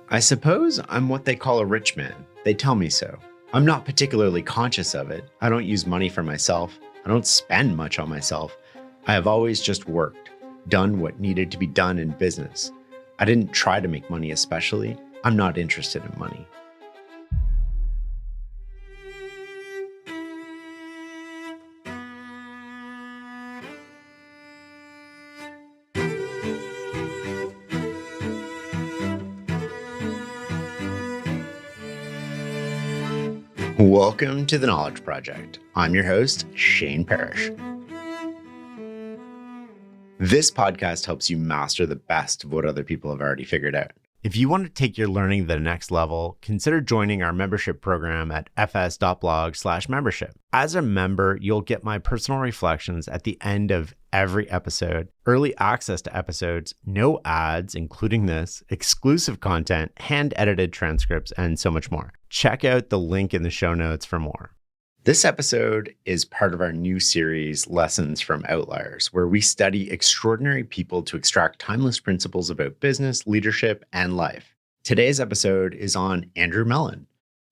I suppose I'm what they call a rich man. They tell me so. I'm not particularly conscious of it. I don't use money for myself. I don't spend much on myself. I have always just worked, done what needed to be done in business. I didn't try to make money especially. I'm not interested in money. Welcome to the Knowledge Project. I'm your host, Shane Parrish. This podcast helps you master the best of what other people have already figured out. If you want to take your learning to the next level, consider joining our membership program at fs.blog/membership. As a member, you'll get my personal reflections at the end of every episode, early access to episodes, no ads, including this, exclusive content, hand-edited transcripts, and so much more. Check out the link in the show notes for more. This episode is part of our new series, Lessons from Outliers, where we study extraordinary people to extract timeless principles about business, leadership, and life. Today's episode is on Andrew Mellon.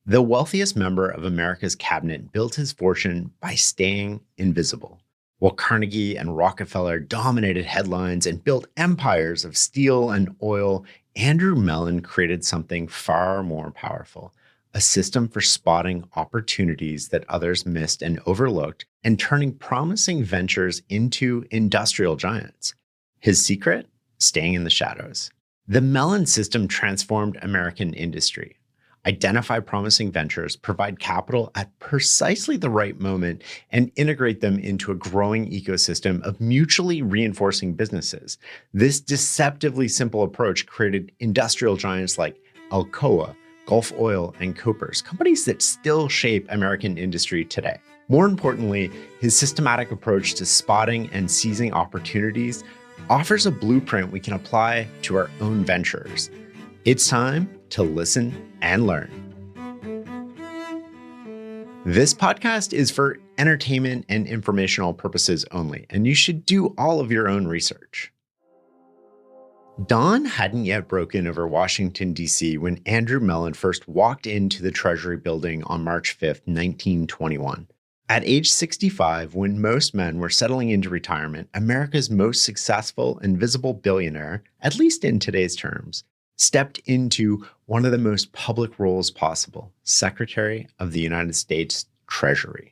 The wealthiest member of America's cabinet built his fortune by staying invisible. While Carnegie and Rockefeller dominated headlines and built empires of steel and oil, Andrew Mellon created something far more powerful. A system for spotting opportunities that others missed and overlooked and turning promising ventures into industrial giants. His secret? Staying in the shadows. The Mellon system transformed American industry. Identify promising ventures, provide capital at precisely the right moment, and integrate them into a growing ecosystem of mutually reinforcing businesses. This deceptively simple approach created industrial giants like Alcoa, Gulf Oil, and Coopers, companies that still shape American industry today. More importantly, his systematic approach to spotting and seizing opportunities offers a blueprint we can apply to our own ventures. It's time to listen and learn. This podcast is for entertainment and informational purposes only, and you should do all of your own research. Dawn hadn't yet broken over Washington, D.C. when Andrew Mellon first walked into the Treasury building on March 5th, 1921. At age 65, when most men were settling into retirement, America's most successful and visible billionaire, at least in today's terms, stepped into one of the most public roles possible, Secretary of the United States Treasury.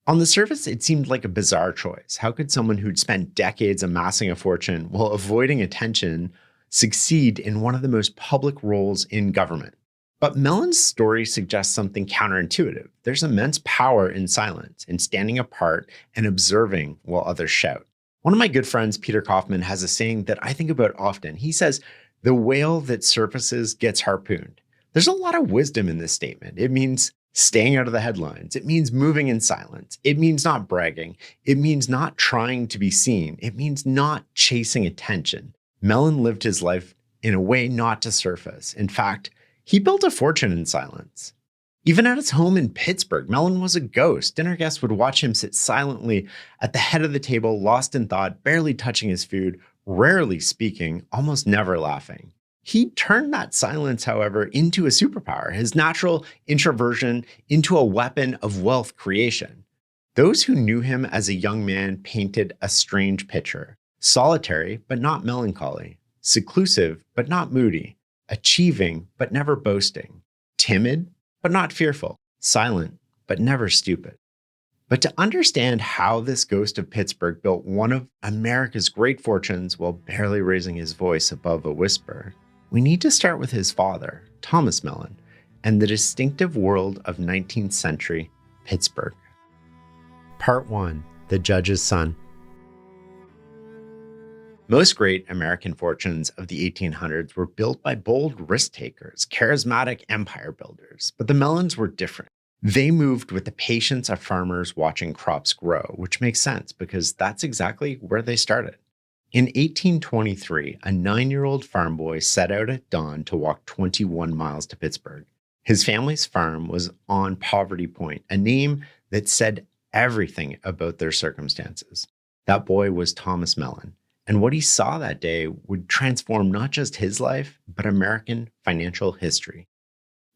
On the surface, it seemed like a bizarre choice. How could someone who'd spent decades amassing a fortune while avoiding attention succeed in one of the most public roles in government? But Mellon's story suggests something counterintuitive. There's immense power in silence, in standing apart and observing while others shout. One of my good friends, Peter Kaufman, has a saying that I think about often. He says, "The whale that surfaces gets harpooned." There's a lot of wisdom in this statement. It means staying out of the headlines. It means moving in silence. It means not bragging. It means not trying to be seen. It means not chasing attention. Mellon lived his life in a way not to surface. In fact, he built a fortune in silence. Even at his home in Pittsburgh, Mellon was a ghost. Dinner guests would watch him sit silently at the head of the table, lost in thought, barely touching his food, rarely speaking, almost never laughing. He turned that silence, however, into a superpower, his natural introversion into a weapon of wealth creation. Those who knew him as a young man painted a strange picture: solitary, but not melancholy, seclusive, but not moody, achieving, but never boasting, timid, but not fearful, silent, but never stupid. But to understand how this ghost of Pittsburgh built one of America's great fortunes while barely raising his voice above a whisper, we need to start with his father, Thomas Mellon, and the distinctive world of 19th century Pittsburgh. Part 1. The Judge's Son. Most great American fortunes of the 1800s were built by bold risk-takers, charismatic empire builders, but the Mellons were different. They moved with the patience of farmers watching crops grow, which makes sense because that's exactly where they started. In 1823, a 9-year-old farm boy set out at dawn to walk 21 miles to Pittsburgh. His family's farm was on Poverty Point, a name that said everything about their circumstances. That boy was Thomas Mellon, And what he saw that day would transform not just his life, but American financial history.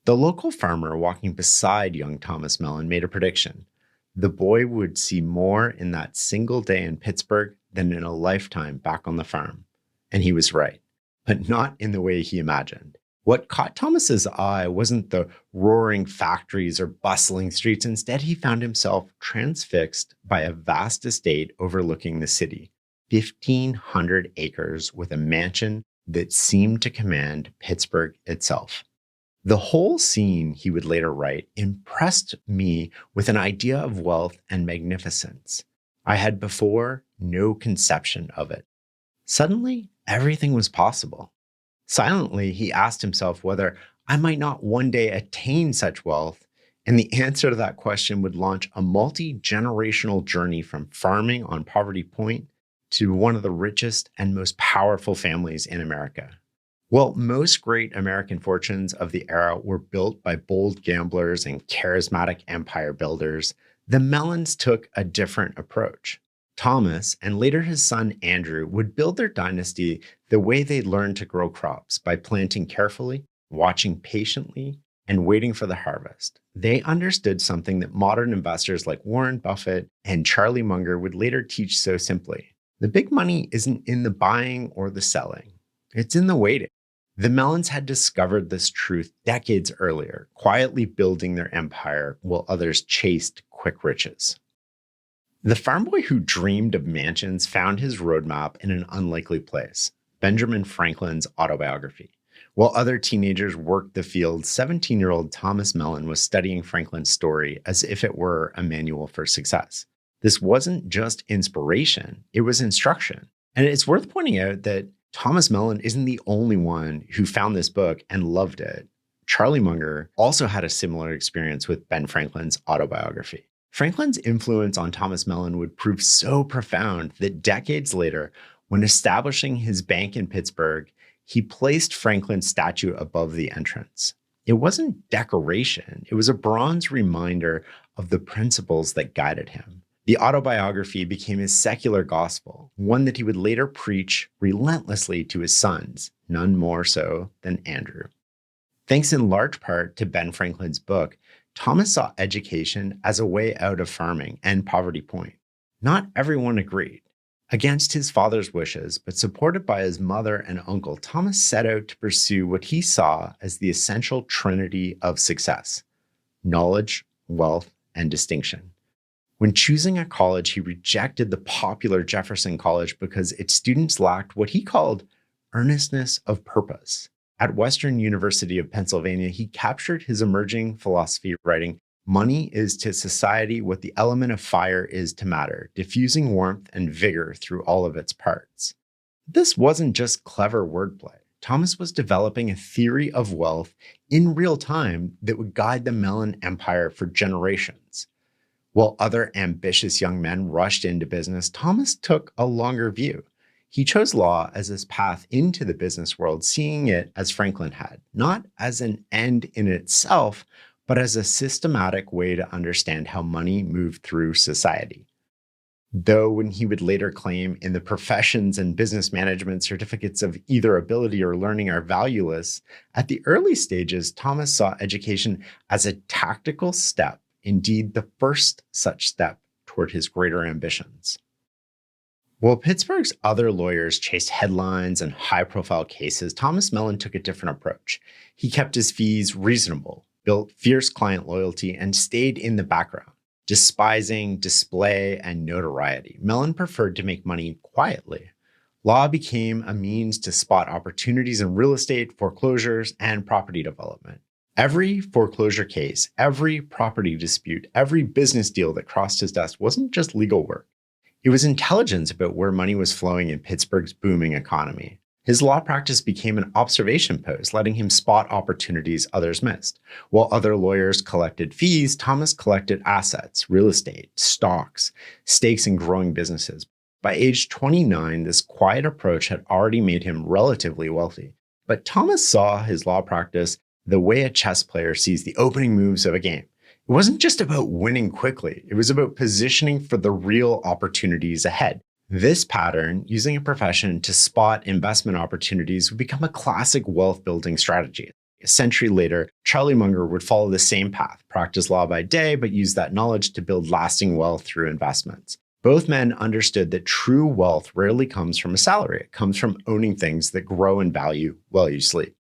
The local farmer walking beside young Thomas Mellon made a prediction. The boy would see more in that single day in Pittsburgh than in a lifetime back on the farm. And he was right, but not in the way he imagined. What caught Thomas's eye wasn't the roaring factories or bustling streets. Instead, he found himself transfixed by a vast estate overlooking the city, 1,500 acres with a mansion that seemed to command Pittsburgh itself. The whole scene, he would later write, impressed me with an idea of wealth and magnificence. I had before no conception of it. Suddenly, everything was possible. Silently, he asked himself whether I might not one day attain such wealth, and the answer to that question would launch a multi-generational journey from farming on Poverty Point to one of the richest and most powerful families in America. Well, most great American fortunes of the era were built by bold gamblers and charismatic empire builders. The Mellons took a different approach. Thomas, and later his son Andrew, would build their dynasty the way they learned to grow crops, by planting carefully, watching patiently, and waiting for the harvest. They understood something that modern investors like Warren Buffett and Charlie Munger would later teach so simply. The big money isn't in the buying or the selling. It's in the waiting. The Mellons had discovered this truth decades earlier, quietly building their empire while others chased quick riches. The farm boy who dreamed of mansions found his roadmap in an unlikely place, Benjamin Franklin's autobiography. While other teenagers worked the field, 17-year-old Thomas Mellon was studying Franklin's story as if it were a manual for success. This wasn't just inspiration, it was instruction. And it's worth pointing out that Thomas Mellon isn't the only one who found this book and loved it. Charlie Munger also had a similar experience with Ben Franklin's autobiography. Franklin's influence on Thomas Mellon would prove so profound that decades later, when establishing his bank in Pittsburgh, he placed Franklin's statue above the entrance. It wasn't decoration, it was a bronze reminder of the principles that guided him. The autobiography became his secular gospel, one that he would later preach relentlessly to his sons, none more so than Andrew. Thanks in large part to Ben Franklin's book, Thomas saw education as a way out of farming and Poverty Point. Not everyone agreed. Against his father's wishes, but supported by his mother and uncle, Thomas set out to pursue what he saw as the essential trinity of success: knowledge, wealth, and distinction. When choosing a college, he rejected the popular Jefferson College because its students lacked what he called earnestness of purpose. At Western University of Pennsylvania, he captured his emerging philosophy, writing, "Money is to society what the element of fire is to matter, diffusing warmth and vigor through all of its parts." This wasn't just clever wordplay. Thomas was developing a theory of wealth in real time that would guide the Mellon empire for generations. While other ambitious young men rushed into business, Thomas took a longer view. He chose law as his path into the business world, seeing it as Franklin had, not as an end in itself, but as a systematic way to understand how money moved through society. Though when he would later claim in the professions and business management certificates of either ability or learning are valueless, at the early stages, Thomas saw education as a tactical step, indeed the first such step toward his greater ambitions. While Pittsburgh's other lawyers chased headlines and high-profile cases, Thomas Mellon took a different approach. He kept his fees reasonable, built fierce client loyalty, and stayed in the background, despising display and notoriety. Mellon preferred to make money quietly. Law became a means to spot opportunities in real estate, foreclosures, and property development. Every foreclosure case, every property dispute, every business deal that crossed his desk wasn't just legal work. It was intelligence about where money was flowing in Pittsburgh's booming economy. His law practice became an observation post, letting him spot opportunities others missed. While other lawyers collected fees, Thomas collected assets, real estate, stocks, stakes in growing businesses. By age 29, this quiet approach had already made him relatively wealthy. But Thomas saw his law practice the way a chess player sees the opening moves of a game. It wasn't just about winning quickly. It was about positioning for the real opportunities ahead. This pattern, using a profession to spot investment opportunities, would become a classic wealth building strategy. A century later, Charlie Munger would follow the same path, practice law by day, but use that knowledge to build lasting wealth through investments. Both men understood that true wealth rarely comes from a salary. It comes from owning things that grow in value while you sleep.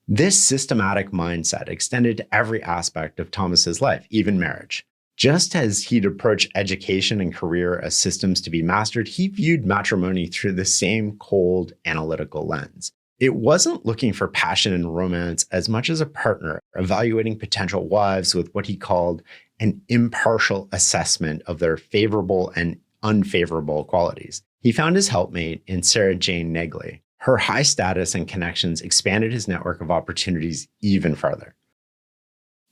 This systematic mindset extended to every aspect of Thomas's life, even marriage. Just as he'd approach education and career as systems to be mastered, he viewed matrimony through the same cold, analytical lens. It wasn't looking for passion and romance as much as a partner, evaluating potential wives with what he called an impartial assessment of their favorable and unfavorable qualities. He found his helpmate in Sarah Jane Negley. Her high status and connections expanded his network of opportunities even further.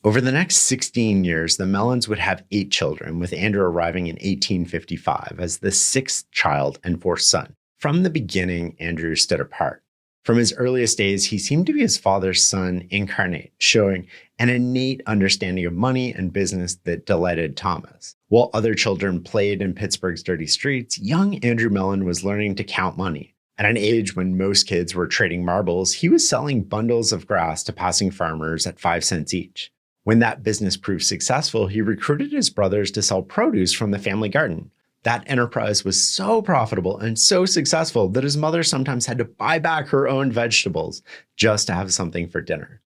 Over the next 16 years, the Mellons would have 8 children, with Andrew arriving in 1855 as the 6th child and 4th son. From the beginning, Andrew stood apart. From his earliest days, he seemed to be his father's son incarnate, showing an innate understanding of money and business that delighted Thomas. While other children played in Pittsburgh's dirty streets, young Andrew Mellon was learning to count money. At an age when most kids were trading marbles, he was selling bundles of grass to passing farmers at 5 cents each. When that business proved successful, he recruited his brothers to sell produce from the family garden. That enterprise was so profitable and so successful that his mother sometimes had to buy back her own vegetables just to have something for dinner.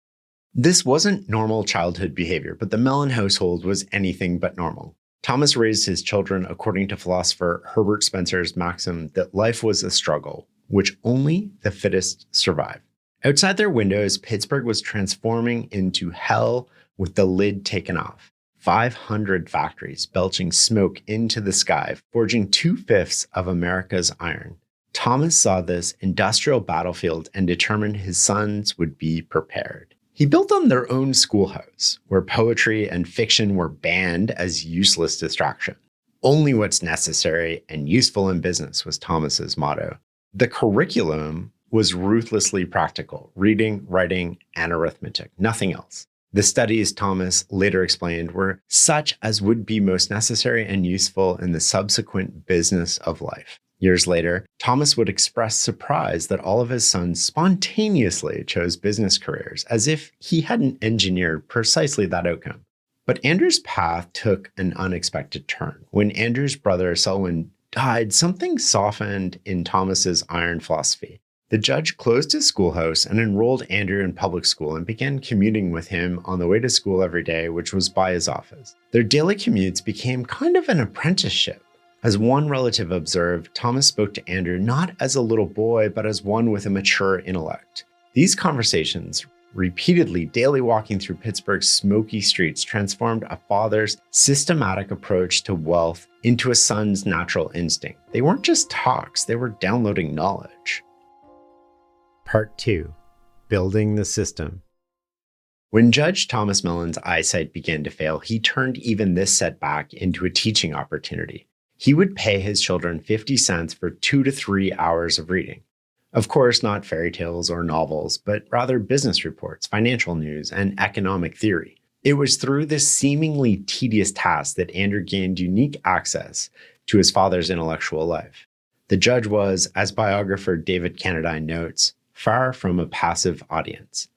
This wasn't normal childhood behavior, but the Mellon household was anything but normal. Thomas raised his children according to philosopher Herbert Spencer's maxim that life was a struggle, which only the fittest survive. Outside their windows, Pittsburgh was transforming into hell with the lid taken off. 500 factories belching smoke into the sky, forging 2/5 of America's iron. Thomas saw this industrial battlefield and determined his sons would be prepared. He built them their own schoolhouse, where poetry and fiction were banned as useless distraction. Only what's necessary and useful in business was Thomas's motto. The curriculum was ruthlessly practical: reading, writing, and arithmetic, nothing else. The studies, Thomas later explained, were such as would be most necessary and useful in the subsequent business of life. Years later, Thomas would express surprise that all of his sons spontaneously chose business careers, as if he hadn't engineered precisely that outcome. But Andrew's path took an unexpected turn. When Andrew's brother Selwyn died, something softened in Thomas's iron philosophy. The judge closed his schoolhouse and enrolled Andrew in public school and began commuting with him on the way to school every day, which was by his office. Their daily commutes became kind of an apprenticeship. As one relative observed, Thomas spoke to Andrew not as a little boy, but as one with a mature intellect. These conversations, repeatedly daily walking through Pittsburgh's smoky streets, transformed a father's systematic approach to wealth into a son's natural instinct. They weren't just talks, they were downloading knowledge. Part 2. Building the System. When Judge Thomas Mellon's eyesight began to fail, he turned even this setback into a teaching opportunity. He would pay his children 50 cents for 2 to 3 hours of reading. Of course, not fairy tales or novels, but rather business reports, financial news, and economic theory. It was through this seemingly tedious task that Andrew gained unique access to his father's intellectual life. The judge was, as biographer David Cannadine notes, far from a passive audience.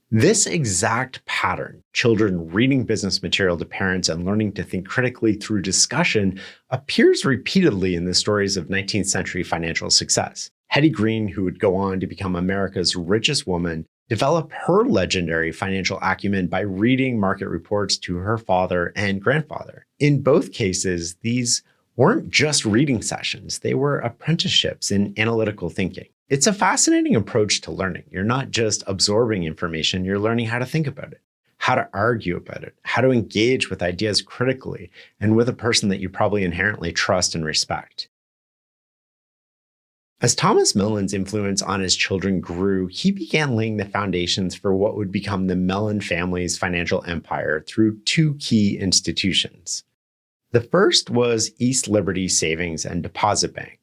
This exact pattern, children reading business material to parents and learning to think critically through discussion, appears repeatedly in the stories of 19th century financial success. Hetty Green, who would go on to become America's richest woman, developed her legendary financial acumen by reading market reports to her father and grandfather. In both cases, these weren't just reading sessions, they were apprenticeships in analytical thinking. It's a fascinating approach to learning. You're not just absorbing information, you're learning how to think about it, how to argue about it, how to engage with ideas critically, and with a person that you probably inherently trust and respect. As Thomas Mellon's influence on his children grew, he began laying the foundations for what would become the Mellon family's financial empire through 2 key institutions. The first was East Liberty Savings and Deposit Bank.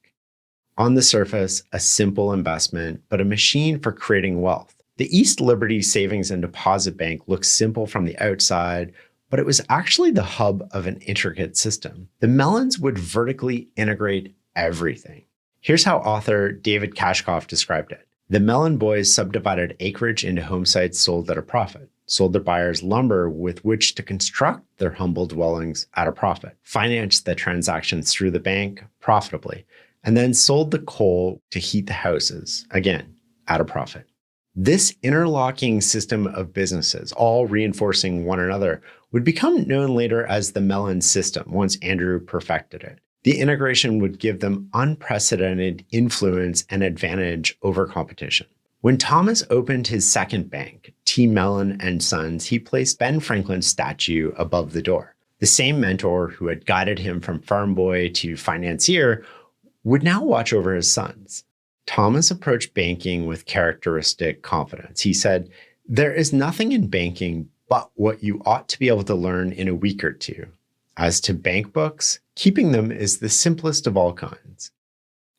On the surface, a simple investment, but a machine for creating wealth. The East Liberty Savings and Deposit Bank looked simple from the outside, but it was actually the hub of an intricate system. The Mellons would vertically integrate everything. Here's how author David Kashkoff described it. The Mellon boys subdivided acreage into home sites sold at a profit, sold their buyers lumber with which to construct their humble dwellings at a profit, financed the transactions through the bank profitably, and then sold the coal to heat the houses, again, at a profit. This interlocking system of businesses, all reinforcing one another, would become known later as the Mellon system once Andrew perfected it. The integration would give them unprecedented influence and advantage over competition. When Thomas opened his second bank, T. Mellon and Sons, he placed Ben Franklin's statue above the door. The same mentor who had guided him from farm boy to financier would now watch over his sons. Thomas approached banking with characteristic confidence. He said, "There is nothing in banking but what you ought to be able to learn in a week or two. As to bank books, keeping them is the simplest of all kinds."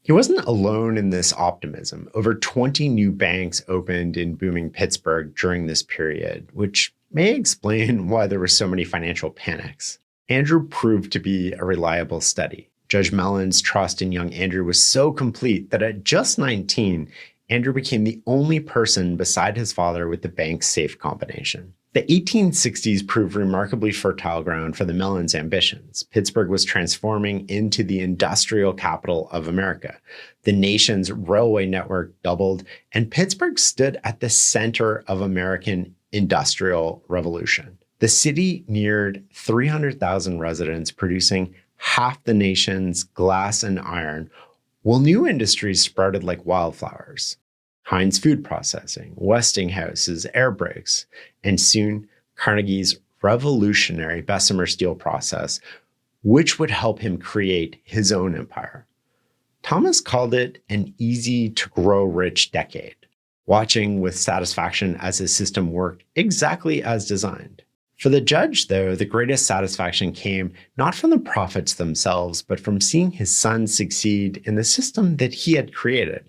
He wasn't alone in this optimism. Over 20 new banks opened in booming Pittsburgh during this period, which may explain why there were so many financial panics. Andrew proved to be a reliable study. Judge Mellon's trust in young Andrew was so complete that at just 19, Andrew became the only person beside his father with the bank's safe combination. The 1860s proved remarkably fertile ground for the Mellons' ambitions. Pittsburgh was transforming into the industrial capital of America. The nation's railway network doubled, and Pittsburgh stood at the center of American industrial revolution. The city neared 300,000 residents, producing half the nation's glass and iron, while new industries sprouted like wildflowers. Heinz Food Processing, Westinghouse's air brakes, and soon Carnegie's revolutionary Bessemer steel process, which would help him create his own empire. Thomas called it an easy to grow rich decade, watching with satisfaction as his system worked exactly as designed. For the judge, though, the greatest satisfaction came not from the profits themselves, but from seeing his sons succeed in the system that he had created.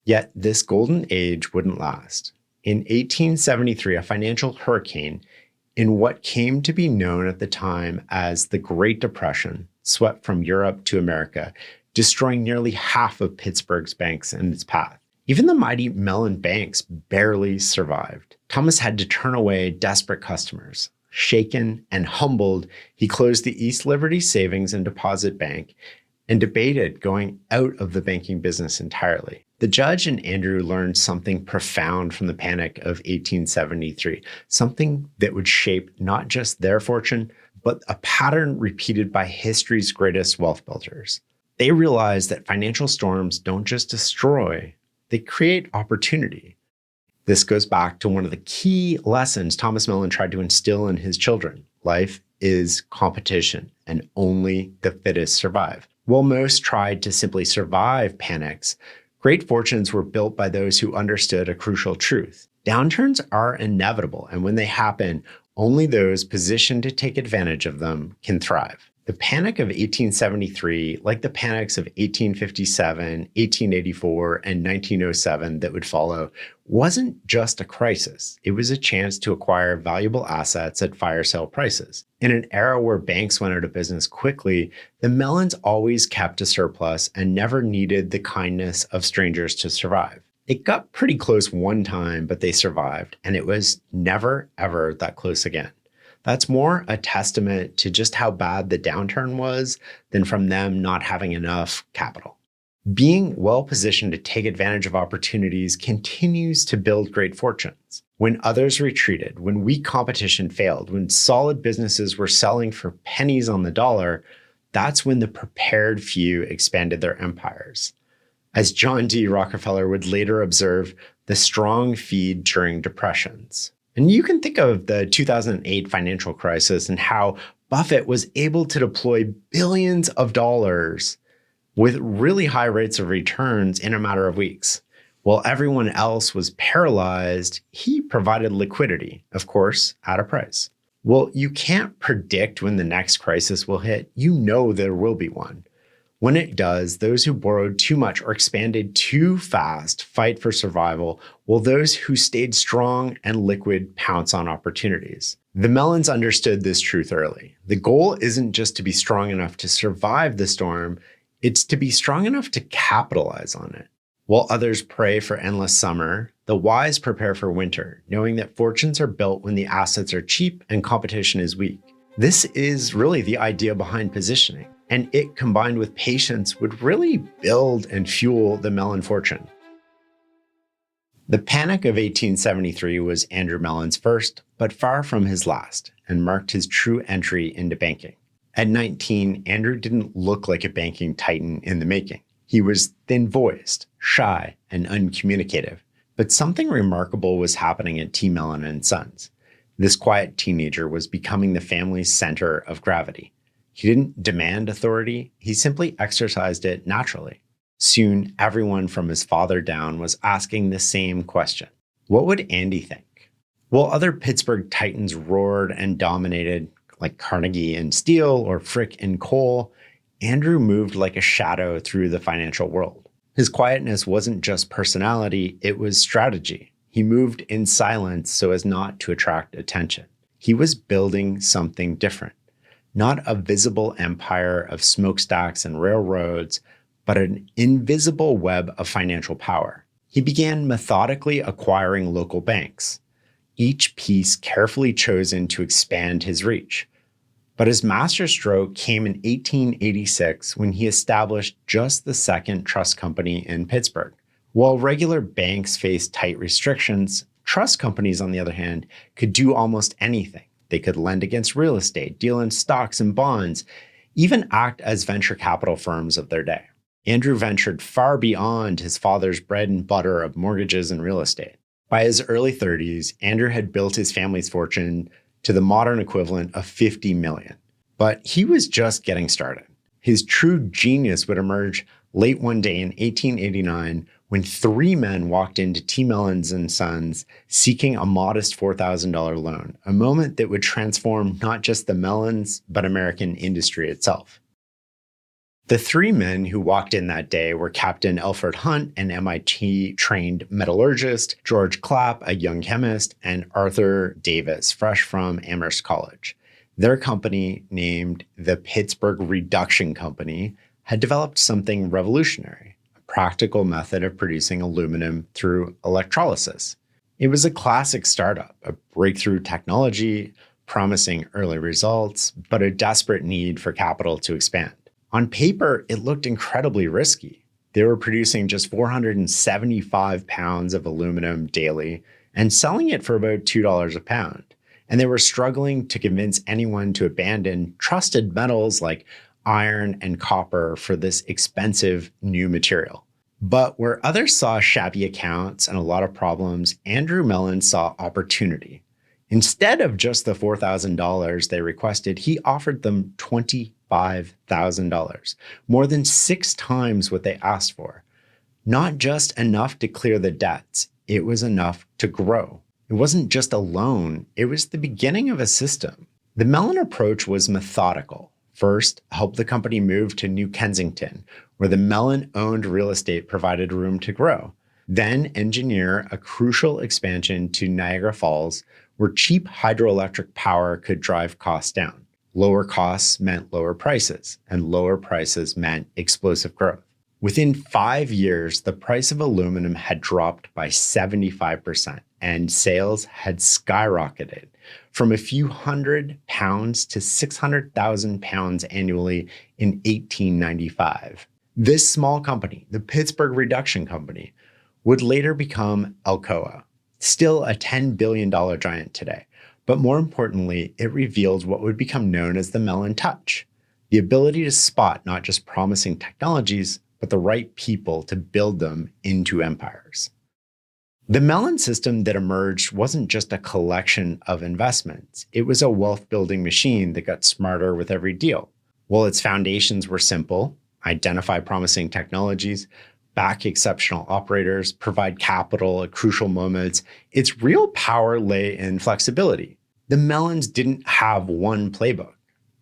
Yet this golden age wouldn't last. In 1873, a financial hurricane, in what came to be known at the time as the Great Depression, swept from Europe to America, destroying nearly half of Pittsburgh's banks in its path. Even the mighty Mellon banks barely survived. Thomas had to turn away desperate customers. Shaken and humbled, he closed the East Liberty Savings and Deposit Bank and debated going out of the banking business entirely. The judge and Andrew learned something profound from the panic of 1873, something that would shape not just their fortune, but a pattern repeated by history's greatest wealth builders. They realized that financial storms don't just destroy, they create opportunity. This goes back to one of the key lessons Thomas Mellon tried to instill in his children. Life is competition, and only the fittest survive. While most tried to simply survive panics, great fortunes were built by those who understood a crucial truth. Downturns are inevitable, and when they happen, only those positioned to take advantage of them can thrive. The panic of 1873, like the panics of 1857, 1884, and 1907 that would follow, wasn't just a crisis. It was a chance to acquire valuable assets at fire sale prices. In an era where banks went out of business quickly, the Mellons always kept a surplus and never needed the kindness of strangers to survive. It got pretty close one time, but they survived, and it was never, ever that close again. That's more a testament to just how bad the downturn was than from them not having enough capital. Being well-positioned to take advantage of opportunities continues to build great fortunes. When others retreated, when weak competition failed, when solid businesses were selling for pennies on the dollar, that's when the prepared few expanded their empires. As John D. Rockefeller would later observe, the strong feed during depressions. And you can think of the 2008 financial crisis and how Buffett was able to deploy billions of dollars with really high rates of returns in a matter of weeks. While everyone else was paralyzed, he provided liquidity, of course, at a price. Well, you can't predict when the next crisis will hit. You know there will be one. When it does, those who borrowed too much or expanded too fast fight for survival, while those who stayed strong and liquid pounce on opportunities. The Mellons understood this truth early. The goal isn't just to be strong enough to survive the storm, It's to be strong enough to capitalize on it. While others pray for endless summer, the wise prepare for winter, knowing that fortunes are built when the assets are cheap and competition is weak. This is really the idea behind positioning, and it combined with patience would really build and fuel the Mellon fortune. The panic of 1873 was Andrew Mellon's first, but far from his last, and marked his true entry into banking. At 19, Andrew didn't look like a banking titan in the making. He was thin-voiced, shy, and uncommunicative. But something remarkable was happening at T. Mellon and Sons. This quiet teenager was becoming the family's center of gravity. He didn't demand authority, he simply exercised it naturally. Soon, everyone from his father down was asking the same question. What would Andy think? While other Pittsburgh titans roared and dominated, like Carnegie and Steel or Frick and Cole, Andrew moved like a shadow through the financial world. His quietness wasn't just personality, it was strategy. He moved in silence so as not to attract attention. He was building something different. Not a visible empire of smokestacks and railroads, but an invisible web of financial power. He began methodically acquiring local banks, each piece carefully chosen to expand his reach. But his masterstroke came in 1886 when he established just the second trust company in Pittsburgh. While regular banks faced tight restrictions, trust companies, on the other hand, could do almost anything. They could lend against real estate, deal in stocks and bonds, even act as venture capital firms of their day. Andrew ventured far beyond his father's bread and butter of mortgages and real estate. By his early 30s, Andrew had built his family's fortune to the modern equivalent of $50 million. But he was just getting started. His true genius would emerge late one day in 1889 when three men walked into T. Mellon's and Sons seeking a modest $4,000 loan, a moment that would transform not just the Mellons, but American industry itself. The three men who walked in that day were Captain Alfred Hunt, an MIT-trained metallurgist, George Clapp, a young chemist, and Arthur Davis, fresh from Amherst College. Their company, named the Pittsburgh Reduction Company, had developed something revolutionary, a practical method of producing aluminum through electrolysis. It was a classic startup, a breakthrough technology, promising early results, but a desperate need for capital to expand. On paper, it looked incredibly risky. They were producing just 475 pounds of aluminum daily and selling it for about $2 a pound. And they were struggling to convince anyone to abandon trusted metals like iron and copper for this expensive new material. But where others saw shabby accounts and a lot of problems, Andrew Mellon saw opportunity. Instead of just the $4,000 they requested, he offered them $25,000, more than 6 times what they asked for. Not just enough to clear the debts, it was enough to grow. It wasn't just a loan, it was the beginning of a system. The Mellon approach was methodical. First, help the company move to New Kensington, where the Mellon-owned real estate provided room to grow. Then engineer a crucial expansion to Niagara Falls, where cheap hydroelectric power could drive costs down. Lower costs meant lower prices, and lower prices meant explosive growth. Within 5 years, the price of aluminum had dropped by 75%, and sales had skyrocketed from a few hundred pounds to 600,000 pounds annually in 1895. This small company, the Pittsburgh Reduction Company, would later become Alcoa, still a $10 billion giant today. But more importantly, it revealed what would become known as the Mellon touch, the ability to spot not just promising technologies, but the right people to build them into empires. The Mellon system that emerged wasn't just a collection of investments. It was a wealth-building machine that got smarter with every deal. While its foundations were simple, identify promising technologies, back exceptional operators, provide capital at crucial moments, its real power lay in flexibility. The Mellons didn't have one playbook.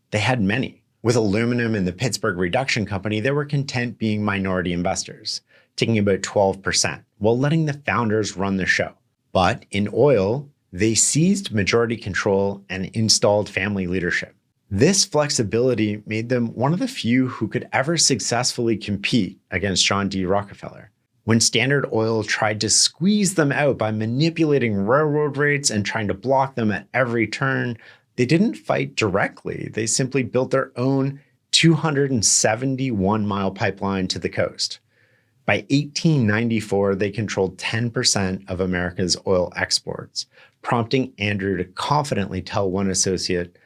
They had many. With aluminum and the Pittsburgh Reduction Company, they were content being minority investors, taking about 12%, while letting the founders run the show. But in oil, they seized majority control and installed family leadership. This flexibility made them one of the few who could ever successfully compete against John D. Rockefeller. When Standard Oil tried to squeeze them out by manipulating railroad rates and trying to block them at every turn, they didn't fight directly. They simply built their own 271-mile pipeline to the coast. By 1894, they controlled 10% of America's oil exports, prompting Andrew to confidently tell one associate,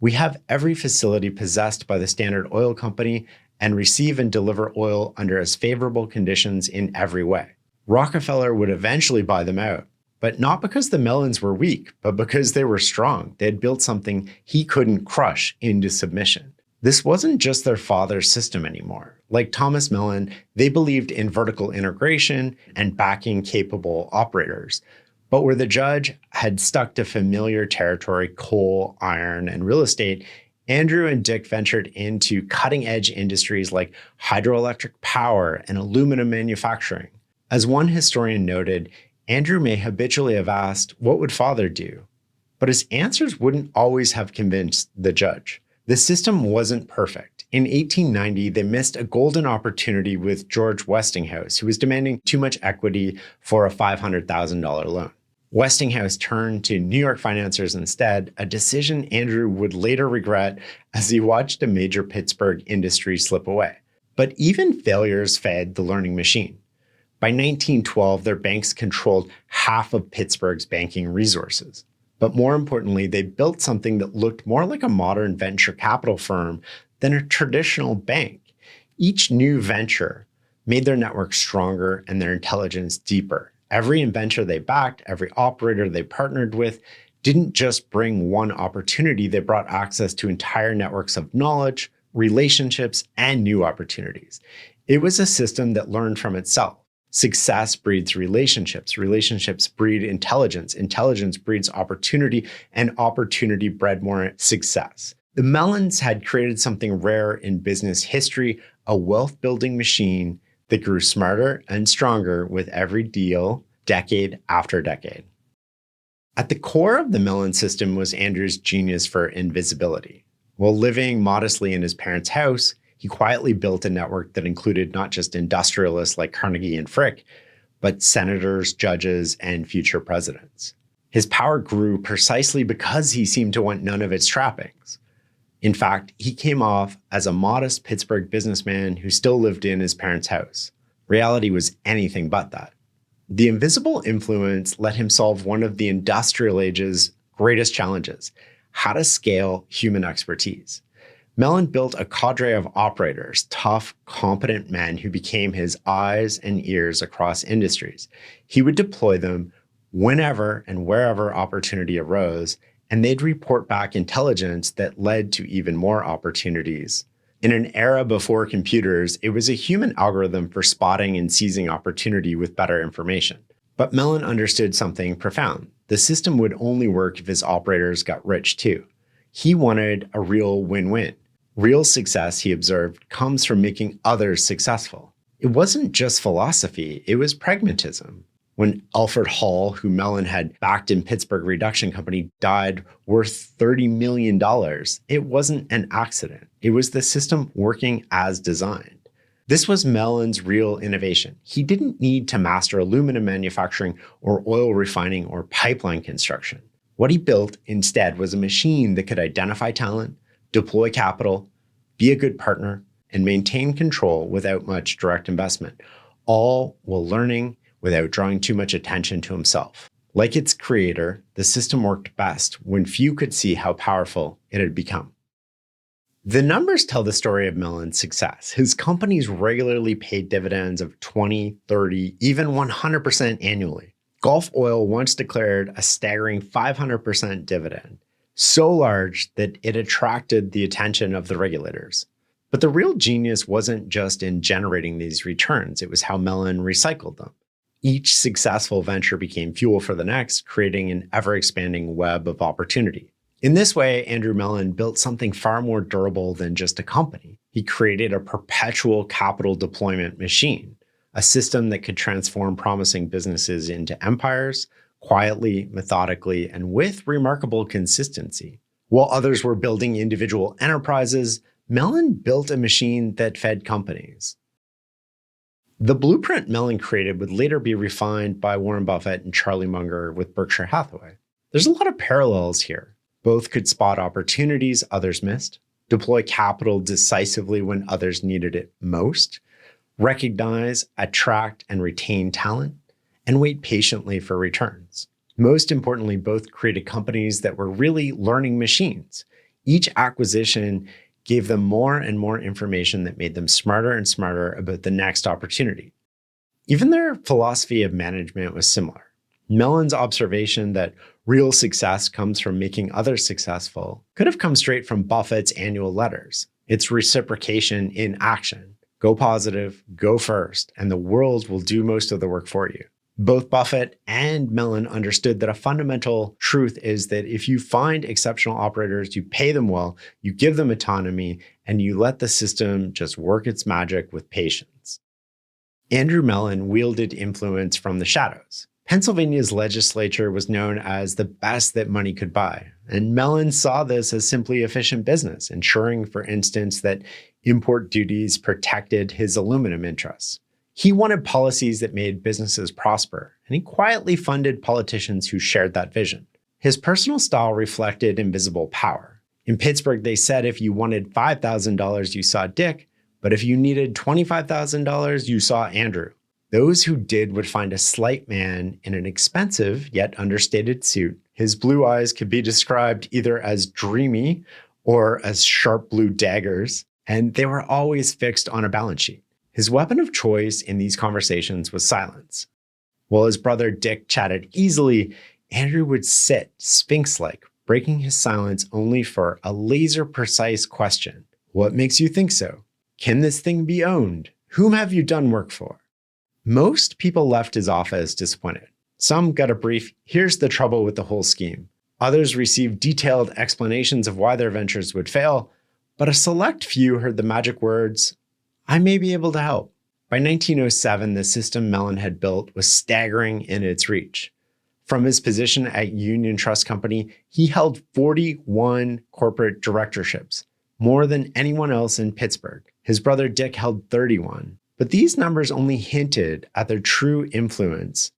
"We have every facility possessed by the Standard Oil Company and receive and deliver oil under as favorable conditions in every way." Rockefeller would eventually buy them out, but not because the Mellons were weak, but because they were strong. They had built something he couldn't crush into submission. This wasn't just their father's system anymore. Like Thomas Mellon, they believed in vertical integration and backing capable operators. But where the Judge had stuck to familiar territory, coal, iron, and real estate, Andrew and Dick ventured into cutting-edge industries like hydroelectric power and aluminum manufacturing. As one historian noted, Andrew may habitually have asked, "What would father do?" But his answers wouldn't always have convinced the Judge. The system wasn't perfect. In 1890, they missed a golden opportunity with George Westinghouse, who was demanding too much equity for a $500,000 loan. Westinghouse turned to New York financiers instead, a decision Andrew would later regret as he watched a major Pittsburgh industry slip away. But even failures fed the learning machine. By 1912, their banks controlled half of Pittsburgh's banking resources. But more importantly, they built something that looked more like a modern venture capital firm than a traditional bank. Each new venture made their network stronger and their intelligence deeper. Every inventor they backed, every operator they partnered with, didn't just bring one opportunity, they brought access to entire networks of knowledge, relationships, and new opportunities. It was a system that learned from itself. Success breeds relationships. Relationships breed intelligence. Intelligence breeds opportunity, and opportunity bred more success. The Mellons had created something rare in business history, a wealth-building machine that grew smarter and stronger with every deal, decade after decade. At the core of the Mellon system was Andrew's genius for invisibility. While living modestly in his parents' house, he quietly built a network that included not just industrialists like Carnegie and Frick, but senators, judges, and future presidents. His power grew precisely because he seemed to want none of its trappings. In fact, he came off as a modest Pittsburgh businessman who still lived in his parents' house. Reality was anything but that. The invisible influence let him solve one of the industrial age's greatest challenges: how to scale human expertise. Mellon built a cadre of operators, tough, competent men who became his eyes and ears across industries. He would deploy them whenever and wherever opportunity arose, and they'd report back intelligence that led to even more opportunities. In an era before computers, it was a human algorithm for spotting and seizing opportunity with better information. But Mellon understood something profound. The system would only work if his operators got rich too. He wanted a real win-win. Real success, he observed, comes from making others successful. It wasn't just philosophy, it was pragmatism. When Alfred Hall, who Mellon had backed in Pittsburgh Reduction Company, died worth $30 million, it wasn't an accident. It was the system working as designed. This was Mellon's real innovation. He didn't need to master aluminum manufacturing or oil refining or pipeline construction. What he built instead was a machine that could identify talent, deploy capital, be a good partner, and maintain control without much direct investment, all while learning without drawing too much attention to himself. Like its creator, the system worked best when few could see how powerful it had become. The numbers tell the story of Mellon's success. His companies regularly paid dividends of 20, 30, even 100% annually. Gulf Oil once declared a staggering 500% dividend, so large that it attracted the attention of the regulators. But the real genius wasn't just in generating these returns, it was how Mellon recycled them. Each successful venture became fuel for the next, creating an ever-expanding web of opportunity. In this way, Andrew Mellon built something far more durable than just a company. He created a perpetual capital deployment machine, a system that could transform promising businesses into empires, quietly, methodically, and with remarkable consistency. While others were building individual enterprises, Mellon built a machine that fed companies. The blueprint Mellon created would later be refined by Warren Buffett and Charlie Munger with Berkshire Hathaway. There's a lot of parallels here. Both could spot opportunities others missed, deploy capital decisively when others needed it most, recognize, attract, and retain talent, and wait patiently for returns. Most importantly, both created companies that were really learning machines. Each acquisition gave them more and more information that made them smarter and smarter about the next opportunity. Even their philosophy of management was similar. Mellon's observation that real success comes from making others successful could have come straight from Buffett's annual letters. It's reciprocation in action. Go positive, go first, and the world will do most of the work for you. Both Buffett and Mellon understood that a fundamental truth is that if you find exceptional operators, you pay them well, you give them autonomy, and you let the system just work its magic with patience. Andrew Mellon wielded influence from the shadows. Pennsylvania's legislature was known as the best that money could buy, and Mellon saw this as simply efficient business, ensuring, for instance, that import duties protected his aluminum interests. He wanted policies that made businesses prosper, and he quietly funded politicians who shared that vision. His personal style reflected invisible power. In Pittsburgh, they said if you wanted $5,000, you saw Dick, but if you needed $25,000, you saw Andrew. Those who did would find a slight man in an expensive yet understated suit. His blue eyes could be described either as dreamy or as sharp blue daggers, and they were always fixed on a balance sheet. His weapon of choice in these conversations was silence. While his brother Dick chatted easily, Andrew would sit sphinx-like, breaking his silence only for a laser-precise question. What makes you think so? Can this thing be owned? Whom have you done work for? Most people left his office disappointed. Some got a brief, here's the trouble with the whole scheme. Others received detailed explanations of why their ventures would fail, but a select few heard the magic words, I may be able to help. By 1907, the system Mellon had built was staggering in its reach. From his position at Union Trust Company, he held 41 corporate directorships, more than anyone else in Pittsburgh. His brother Dick held 31, but these numbers only hinted at their true influence.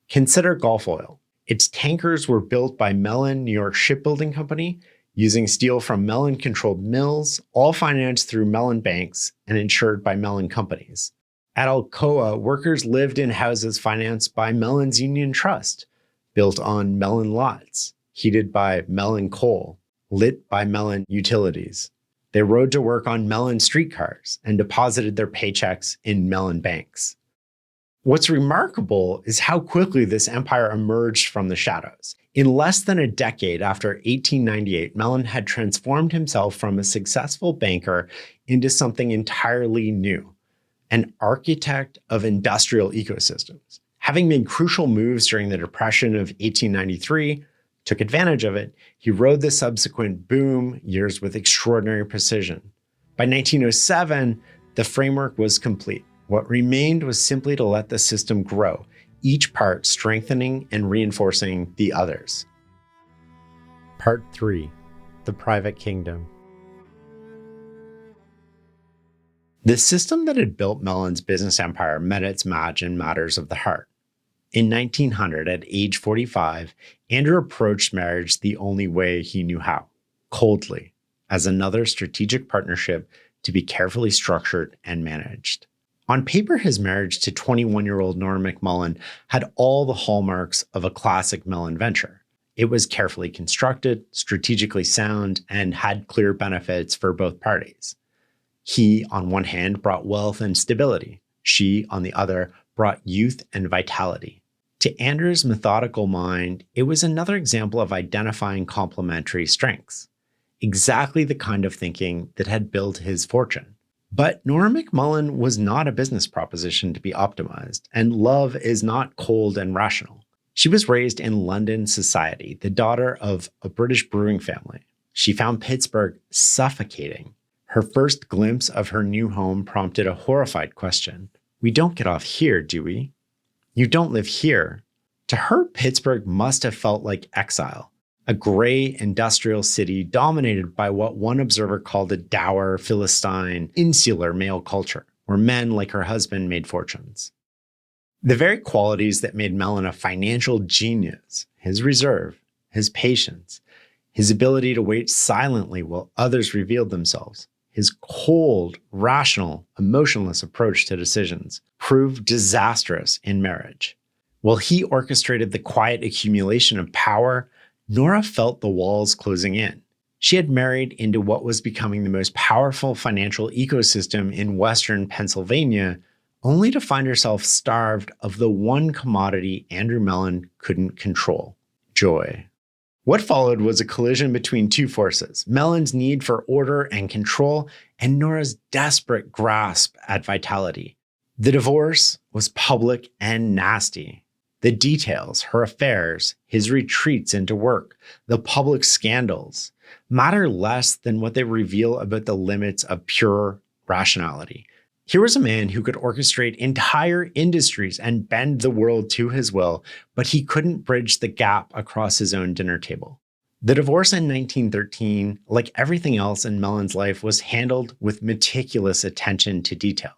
Consider Gulf Oil. Its tankers were built by Mellon New York Shipbuilding Company, using steel from Mellon-controlled mills, all financed through Mellon banks and insured by Mellon companies. At Alcoa, workers lived in houses financed by Mellon's Union Trust, built on Mellon lots, heated by Mellon coal, lit by Mellon utilities. They rode to work on Mellon streetcars and deposited their paychecks in Mellon banks. What's remarkable is how quickly this empire emerged from the shadows. In less than a decade after 1898, Mellon had transformed himself from a successful banker into something entirely new, an architect of industrial ecosystems. Having made crucial moves during the Depression of 1893, took advantage of it, he rode the subsequent boom years with extraordinary precision. By 1907, the framework was complete. What remained was simply to let the system grow, each part strengthening and reinforcing the others. Part 3. The Private Kingdom. The system that had built Mellon's business empire met its match in matters of the heart. In 1900, at age 45, Andrew approached marriage the only way he knew how, coldly, as another strategic partnership to be carefully structured and managed. On paper, his marriage to 21-year-old Nora McMullen had all the hallmarks of a classic Mellon venture. It was carefully constructed, strategically sound, and had clear benefits for both parties. He, on one hand, brought wealth and stability. She, on the other, brought youth and vitality. To Andrew's methodical mind, it was another example of identifying complementary strengths, exactly the kind of thinking that had built his fortune. But Nora McMullen was not a business proposition to be optimized, and love is not cold and rational. She was raised in London society, the daughter of a British brewing family. She found Pittsburgh suffocating. Her first glimpse of her new home prompted a horrified question. We don't get off here, do we? You don't live here. To her, Pittsburgh must have felt like exile. a gray industrial city dominated by what one observer called a dour, Philistine, insular male culture, where men like her husband made fortunes. The very qualities that made Mellon a financial genius, his reserve, his patience, his ability to wait silently while others revealed themselves, his cold, rational, emotionless approach to decisions, proved disastrous in marriage. While he orchestrated the quiet accumulation of power, Nora felt the walls closing in. She had married into what was becoming the most powerful financial ecosystem in Western Pennsylvania, only to find herself starved of the one commodity Andrew Mellon couldn't control: joy. What followed was a collision between two forces: Mellon's need for order and control, and Nora's desperate grasp at vitality. The divorce was public and nasty. The details, her affairs, his retreats into work, the public scandals, matter less than what they reveal about the limits of pure rationality. Here was a man who could orchestrate entire industries and bend the world to his will, but he couldn't bridge the gap across his own dinner table. The divorce in 1913, like everything else in Mellon's life, was handled with meticulous attention to detail.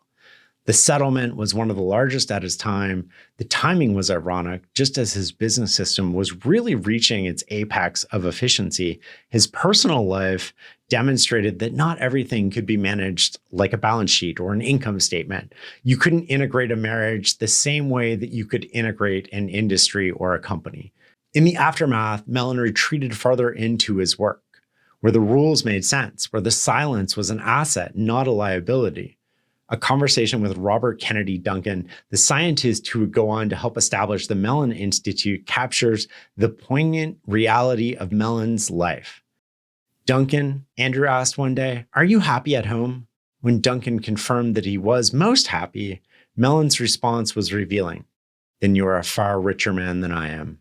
The settlement was one of the largest at his time. The timing was ironic. Just as his business system was really reaching its apex of efficiency, his personal life demonstrated that not everything could be managed like a balance sheet or an income statement. You couldn't integrate a marriage the same way that you could integrate an industry or a company. In the aftermath, Mellon retreated farther into his work, where the rules made sense, where the silence was an asset, not a liability. A conversation with Robert Kennedy Duncan, the scientist who would go on to help establish the Mellon Institute, captures the poignant reality of Mellon's life. Duncan, Andrew asked one day, "Are you happy at home?" When Duncan confirmed that he was most happy, Mellon's response was revealing: "Then you are a far richer man than I am."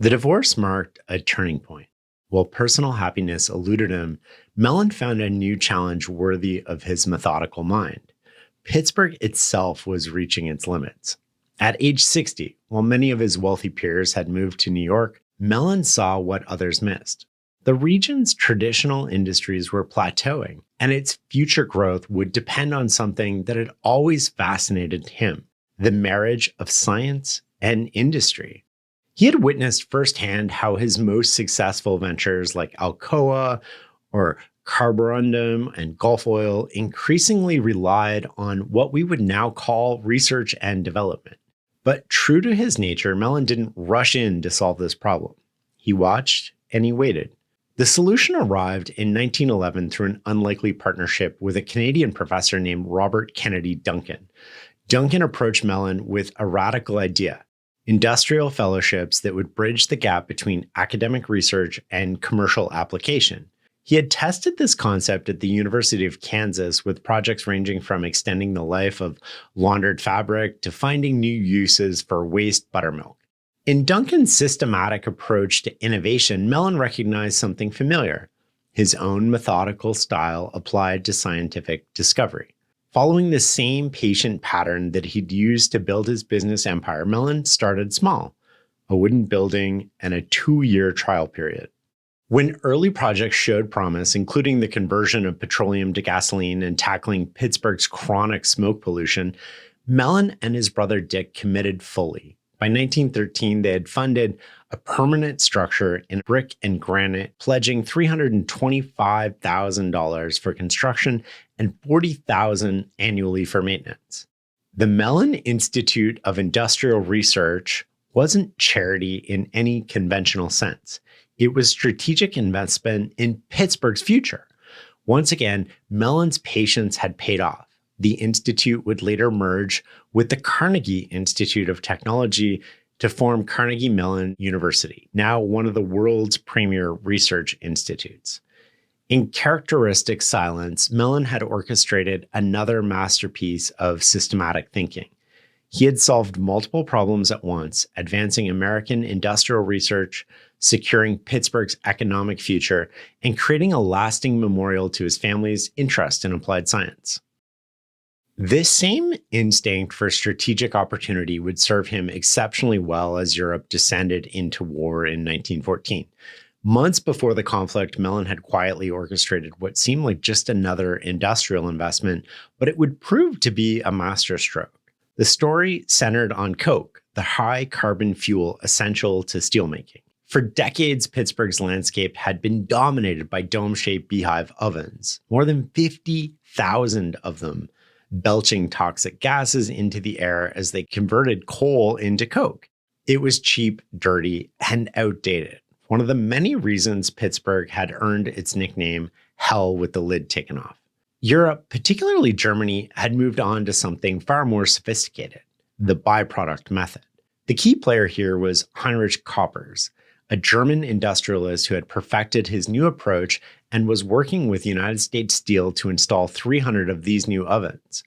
The divorce marked a turning point. While personal happiness eluded him, Mellon found a new challenge worthy of his methodical mind. Pittsburgh itself was reaching its limits. At age 60, while many of his wealthy peers had moved to New York, Mellon saw what others missed. The region's traditional industries were plateauing, and its future growth would depend on something that had always fascinated him: the marriage of science and industry. He had witnessed firsthand how his most successful ventures like Alcoa or carborundum and Gulf Oil increasingly relied on what we would now call research and development. But true to his nature, Mellon didn't rush in to solve this problem. He watched and he waited. The solution arrived in 1911 through an unlikely partnership with a Canadian professor named Robert Kennedy Duncan. Duncan approached Mellon with a radical idea: industrial fellowships that would bridge the gap between academic research and commercial application. He had tested this concept at the University of Kansas with projects ranging from extending the life of laundered fabric to finding new uses for waste buttermilk. In Duncan's systematic approach to innovation, Mellon recognized something familiar: his own methodical style applied to scientific discovery. Following the same patient pattern that he'd used to build his business empire, Mellon started small: a wooden building and a 2-year trial period. When early projects showed promise, including the conversion of petroleum to gasoline and tackling Pittsburgh's chronic smoke pollution, Mellon and his brother Dick committed fully. By 1913, they had funded a permanent structure in brick and granite, pledging $325,000 for construction and $40,000 annually for maintenance. The Mellon Institute of Industrial Research wasn't charity in any conventional sense. It was strategic investment in Pittsburgh's future. Once again, Mellon's patience had paid off. The institute would later merge with the Carnegie Institute of Technology to form Carnegie Mellon University, now one of the world's premier research institutes. In characteristic silence, Mellon had orchestrated another masterpiece of systematic thinking. He had solved multiple problems at once, advancing American industrial research, securing Pittsburgh's economic future, and creating a lasting memorial to his family's interest in applied science. This same instinct for strategic opportunity would serve him exceptionally well as Europe descended into war in 1914. Months before the conflict, Mellon had quietly orchestrated what seemed like just another industrial investment, but it would prove to be a masterstroke. The story centered on coke, the high carbon fuel essential to steelmaking. For decades, Pittsburgh's landscape had been dominated by dome-shaped beehive ovens, more than 50,000 of them, belching toxic gases into the air as they converted coal into coke. It was cheap, dirty, and outdated. One of the many reasons Pittsburgh had earned its nickname, Hell with the Lid Taken Off. Europe, particularly Germany, had moved on to something far more sophisticated, the byproduct method. The key player here was Heinrich Koppers, a German industrialist who had perfected his new approach and was working with United States Steel to install 300 of these new ovens.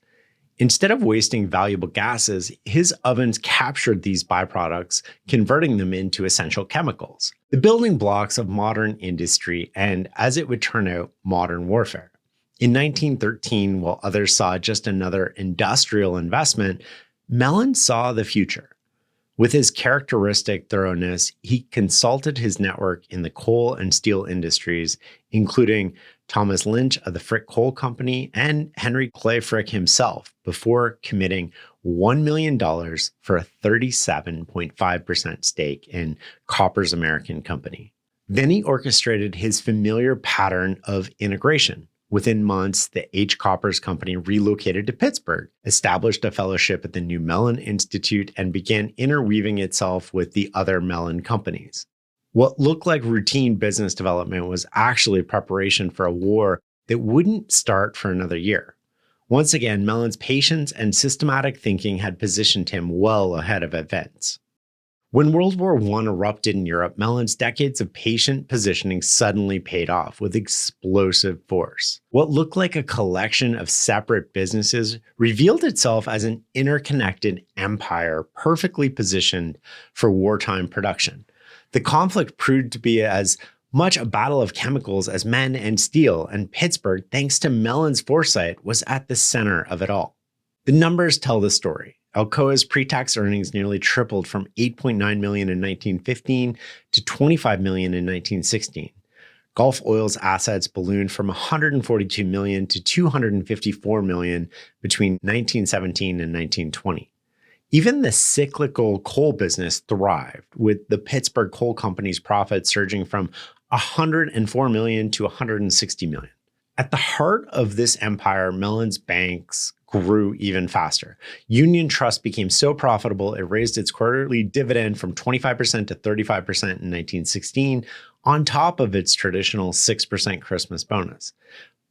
Instead of wasting valuable gases, his ovens captured these byproducts, converting them into essential chemicals, the building blocks of modern industry and, as it would turn out, modern warfare. In 1913, while others saw just another industrial investment, Mellon saw the future. With his characteristic thoroughness, he consulted his network in the coal and steel industries, including Thomas Lynch of the Frick Coal Company and Henry Clay Frick himself, before committing $1 million for a 37.5% stake in Koppers American Company. Then he orchestrated his familiar pattern of integration. Within months, the H. Koppers Company relocated to Pittsburgh, established a fellowship at the new Mellon Institute, and began interweaving itself with the other Mellon companies. What looked like routine business development was actually preparation for a war that wouldn't start for another year. Once again, Mellon's patience and systematic thinking had positioned him well ahead of events. When World War I erupted in Europe, Mellon's decades of patient positioning suddenly paid off with explosive force. What looked like a collection of separate businesses revealed itself as an interconnected empire perfectly positioned for wartime production. The conflict proved to be as much a battle of chemicals as men and steel, and Pittsburgh, thanks to Mellon's foresight, was at the center of it all. The numbers tell the story. Alcoa's pre-tax earnings nearly tripled from $8.9 million in 1915 to $25 million in 1916. Gulf Oil's assets ballooned from $142 million to $254 million between 1917 and 1920. Even the cyclical coal business thrived, with the Pittsburgh Coal Company's profits surging from $104 million to $160 million. At the heart of this empire, Mellon's banks grew even faster. Union Trust became so profitable, it raised its quarterly dividend from 25% to 35% in 1916, on top of its traditional 6% Christmas bonus.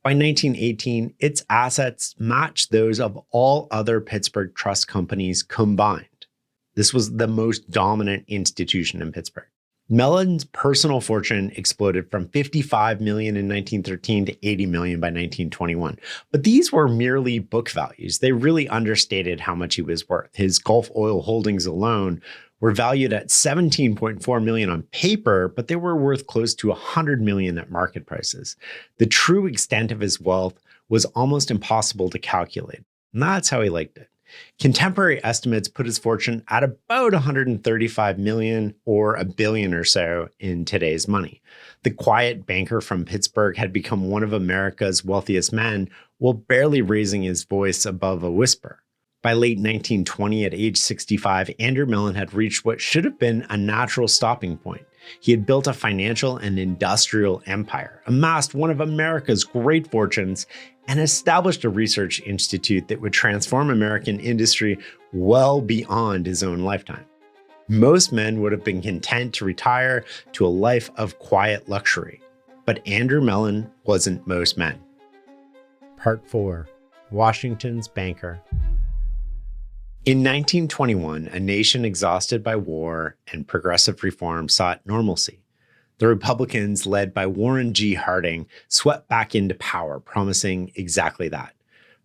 By 1918, its assets matched those of all other Pittsburgh trust companies combined. This was the most dominant institution in Pittsburgh. Mellon's personal fortune exploded from $55 million in 1913 to $80 million by 1921. But these were merely book values. They really understated how much he was worth. His Gulf Oil holdings alone were valued at $17.4 million on paper, but they were worth close to $100 million at market prices. The true extent of his wealth was almost impossible to calculate. And that's how he liked it. Contemporary estimates put his fortune at about $135 million or $1 billion or so in today's money. The quiet banker from Pittsburgh had become one of America's wealthiest men while barely raising his voice above a whisper. By late 1920, at age 65, Andrew Mellon had reached what should have been a natural stopping point. He had built a financial and industrial empire, amassed one of America's great fortunes, and established a research institute that would transform American industry well beyond his own lifetime. Most men would have been content to retire to a life of quiet luxury, but Andrew Mellon wasn't most men. Part 4. Washington's Banker. In 1921, a nation exhausted by war and progressive reform sought normalcy. The Republicans, led by Warren G. Harding, swept back into power, promising exactly that.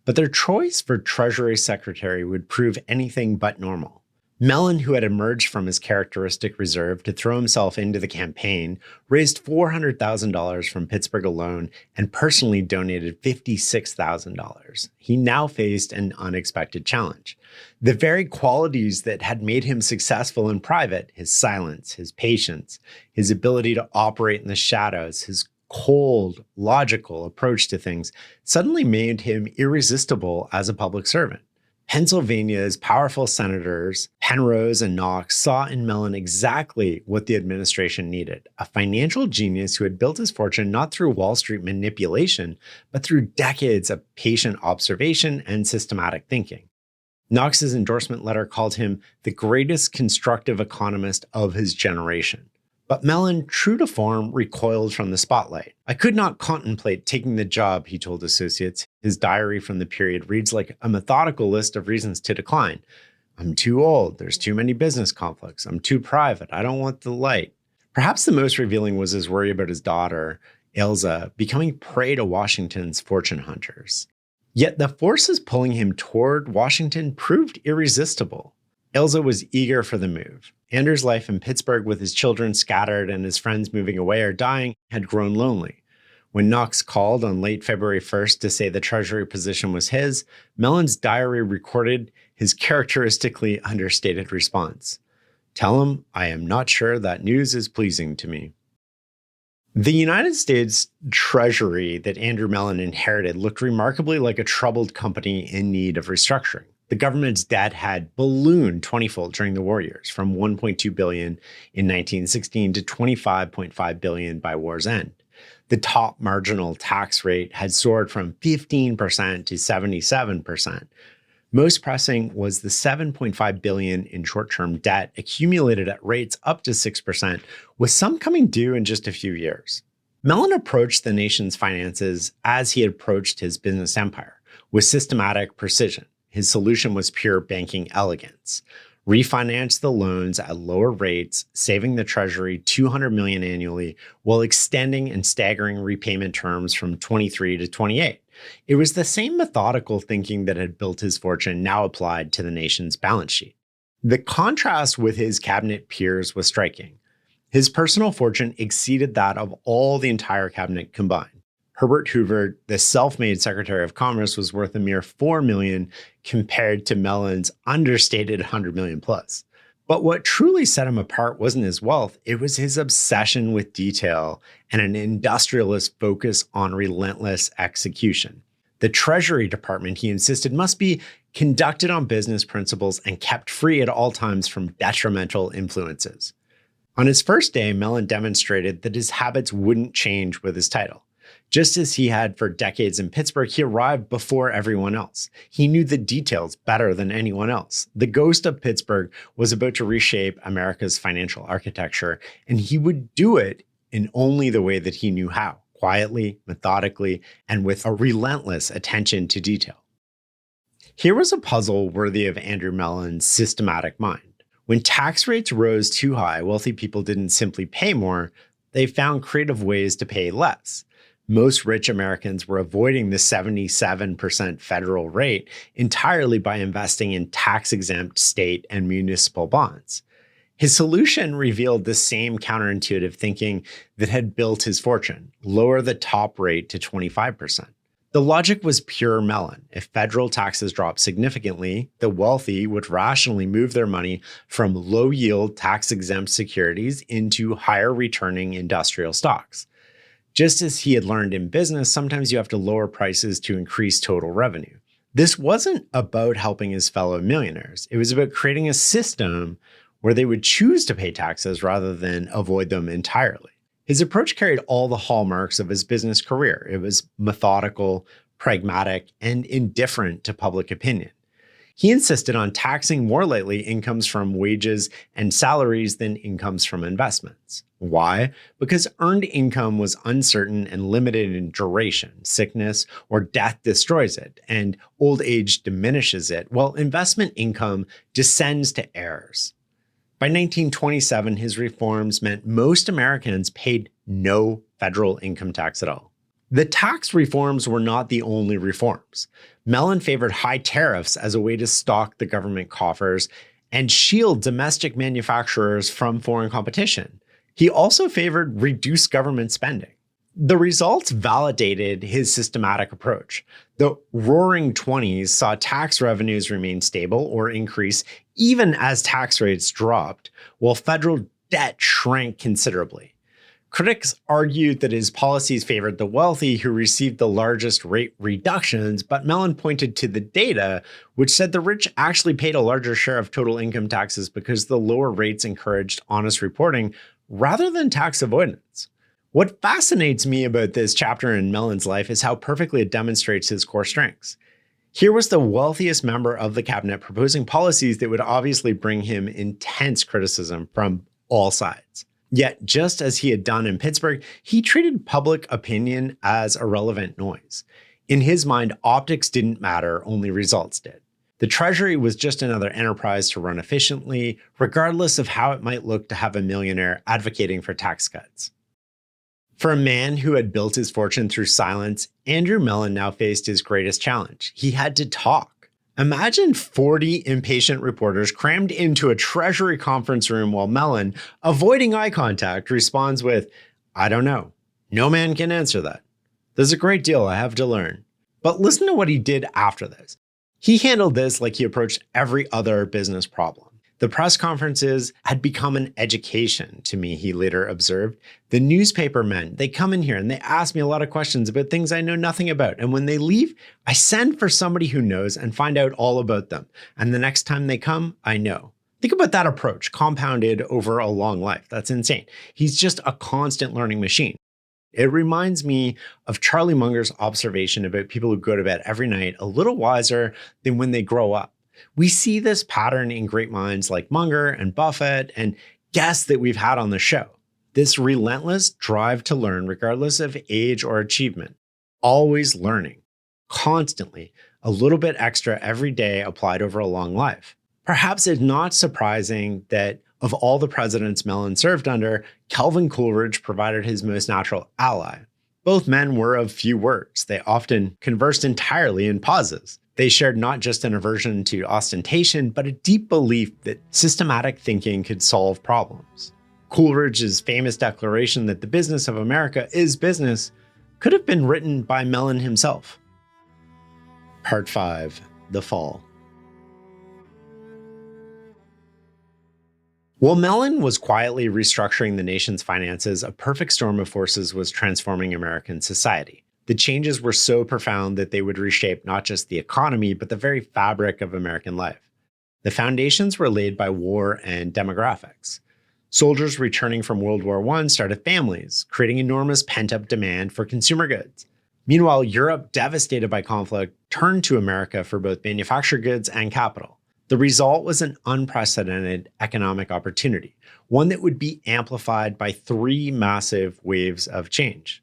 But their choice for Treasury Secretary would prove anything but normal. Mellon, who had emerged from his characteristic reserve to throw himself into the campaign, raised $400,000 from Pittsburgh alone and personally donated $56,000. He now faced an unexpected challenge. The very qualities that had made him successful in private, his silence, his patience, his ability to operate in the shadows, his cold, logical approach to things, suddenly made him irresistible as a public servant. Pennsylvania's powerful senators, Penrose and Knox, saw in Mellon exactly what the administration needed, a financial genius who had built his fortune not through Wall Street manipulation, but through decades of patient observation and systematic thinking. Knox's endorsement letter called him the greatest constructive economist of his generation. But Mellon, true to form, recoiled from the spotlight. "I could not contemplate taking the job," he told associates. His diary from the period reads like a methodical list of reasons to decline. "I'm too old. There's too many business conflicts. I'm too private. I don't want the light." Perhaps the most revealing was his worry about his daughter, Elsa, becoming prey to Washington's fortune hunters. Yet the forces pulling him toward Washington proved irresistible. Elsa was eager for the move. Andrew's life in Pittsburgh, with his children scattered and his friends moving away or dying, had grown lonely. When Knox called on late February 1st to say the Treasury position was his, Mellon's diary recorded his characteristically understated response. "Tell him I am not sure that news is pleasing to me." The United States Treasury that Andrew Mellon inherited looked remarkably like a troubled company in need of restructuring. The government's debt had ballooned 20-fold during the war years, from $1.2 billion in 1916 to $25.5 billion by war's end. The top marginal tax rate had soared from 15% to 77%. Most pressing was the $7.5 billion in short-term debt accumulated at rates up to 6%, with some coming due in just a few years. Mellon approached the nation's finances as he had approached his business empire, with systematic precision. His solution was pure banking elegance. Refinance the loans at lower rates, saving the Treasury $200 million annually, while extending and staggering repayment terms from 23 to 28. It was the same methodical thinking that had built his fortune now applied to the nation's balance sheet. The contrast with his cabinet peers was striking. His personal fortune exceeded that of all the entire cabinet combined. Herbert Hoover, the self-made Secretary of Commerce, was worth a mere $4 million compared to Mellon's understated $100 million plus. But what truly set him apart wasn't his wealth, it was his obsession with detail and an industrialist focus on relentless execution. The Treasury Department, he insisted, must be conducted on business principles and kept free at all times from detrimental influences. On his first day, Mellon demonstrated that his habits wouldn't change with his title. Just as he had for decades in Pittsburgh, he arrived before everyone else. He knew the details better than anyone else. The ghost of Pittsburgh was about to reshape America's financial architecture, and he would do it in only the way that he knew how, quietly, methodically, and with a relentless attention to detail. Here was a puzzle worthy of Andrew Mellon's systematic mind. When tax rates rose too high, wealthy people didn't simply pay more, they found creative ways to pay less. Most rich Americans were avoiding the 77% federal rate entirely by investing in tax-exempt state and municipal bonds. His solution revealed the same counterintuitive thinking that had built his fortune: lower the top rate to 25%. The logic was pure Mellon. If federal taxes dropped significantly, the wealthy would rationally move their money from low-yield tax-exempt securities into higher-returning industrial stocks. Just as he had learned in business, sometimes you have to lower prices to increase total revenue. This wasn't about helping his fellow millionaires. It was about creating a system where they would choose to pay taxes rather than avoid them entirely. His approach carried all the hallmarks of his business career. It was methodical, pragmatic, and indifferent to public opinion. He insisted on taxing more lightly incomes from wages and salaries than incomes from investments. Why? Because earned income was uncertain and limited in duration. Sickness or death destroys it, and old age diminishes it, while investment income descends to heirs. By 1927, his reforms meant most Americans paid no federal income tax at all. The tax reforms were not the only reforms. Mellon favored high tariffs as a way to stock the government coffers and shield domestic manufacturers from foreign competition. He also favored reduced government spending. The results validated his systematic approach. The Roaring Twenties saw tax revenues remain stable or increase even as tax rates dropped, while federal debt shrank considerably. Critics argued that his policies favored the wealthy who received the largest rate reductions, but Mellon pointed to the data, which said the rich actually paid a larger share of total income taxes because the lower rates encouraged honest reporting rather than tax avoidance. What fascinates me about this chapter in Mellon's life is how perfectly it demonstrates his core strengths. Here was the wealthiest member of the cabinet proposing policies that would obviously bring him intense criticism from all sides. Yet, just as he had done in Pittsburgh, he treated public opinion as irrelevant noise. In his mind, optics didn't matter, only results did. The Treasury was just another enterprise to run efficiently, regardless of how it might look to have a millionaire advocating for tax cuts. For a man who had built his fortune through silence, Andrew Mellon now faced his greatest challenge. He had to talk. Imagine 40 impatient reporters crammed into a Treasury conference room while Mellon, avoiding eye contact, responds with, "I don't know. No man can answer that. There's a great deal I have to learn." But listen to what he did after this. He handled this like he approached every other business problem. The press conferences had become an education to me, he later observed. The newspaper men, they come in here and they ask me a lot of questions about things I know nothing about. And when they leave, I send for somebody who knows and find out all about them. And the next time they come, I know. Think about that approach compounded over a long life. That's insane. He's just a constant learning machine. It reminds me of Charlie Munger's observation about people who go to bed every night a little wiser than when they grow up. We see this pattern in great minds like Munger and Buffett and guests that we've had on the show. This relentless drive to learn regardless of age or achievement. Always learning. Constantly. A little bit extra every day applied over a long life. Perhaps it's not surprising that of all the presidents Mellon served under, Calvin Coolidge provided his most natural ally. Both men were of few words. They often conversed entirely in pauses. They shared not just an aversion to ostentation, but a deep belief that systematic thinking could solve problems. Coolidge's famous declaration that the business of America is business could have been written by Mellon himself. Part 5. The Fall. While Mellon was quietly restructuring the nation's finances, a perfect storm of forces was transforming American society. The changes were so profound that they would reshape not just the economy, but the very fabric of American life. The foundations were laid by war and demographics. Soldiers returning from World War I started families, creating enormous pent-up demand for consumer goods. Meanwhile, Europe, devastated by conflict, turned to America for both manufactured goods and capital. The result was an unprecedented economic opportunity, one that would be amplified by three massive waves of change.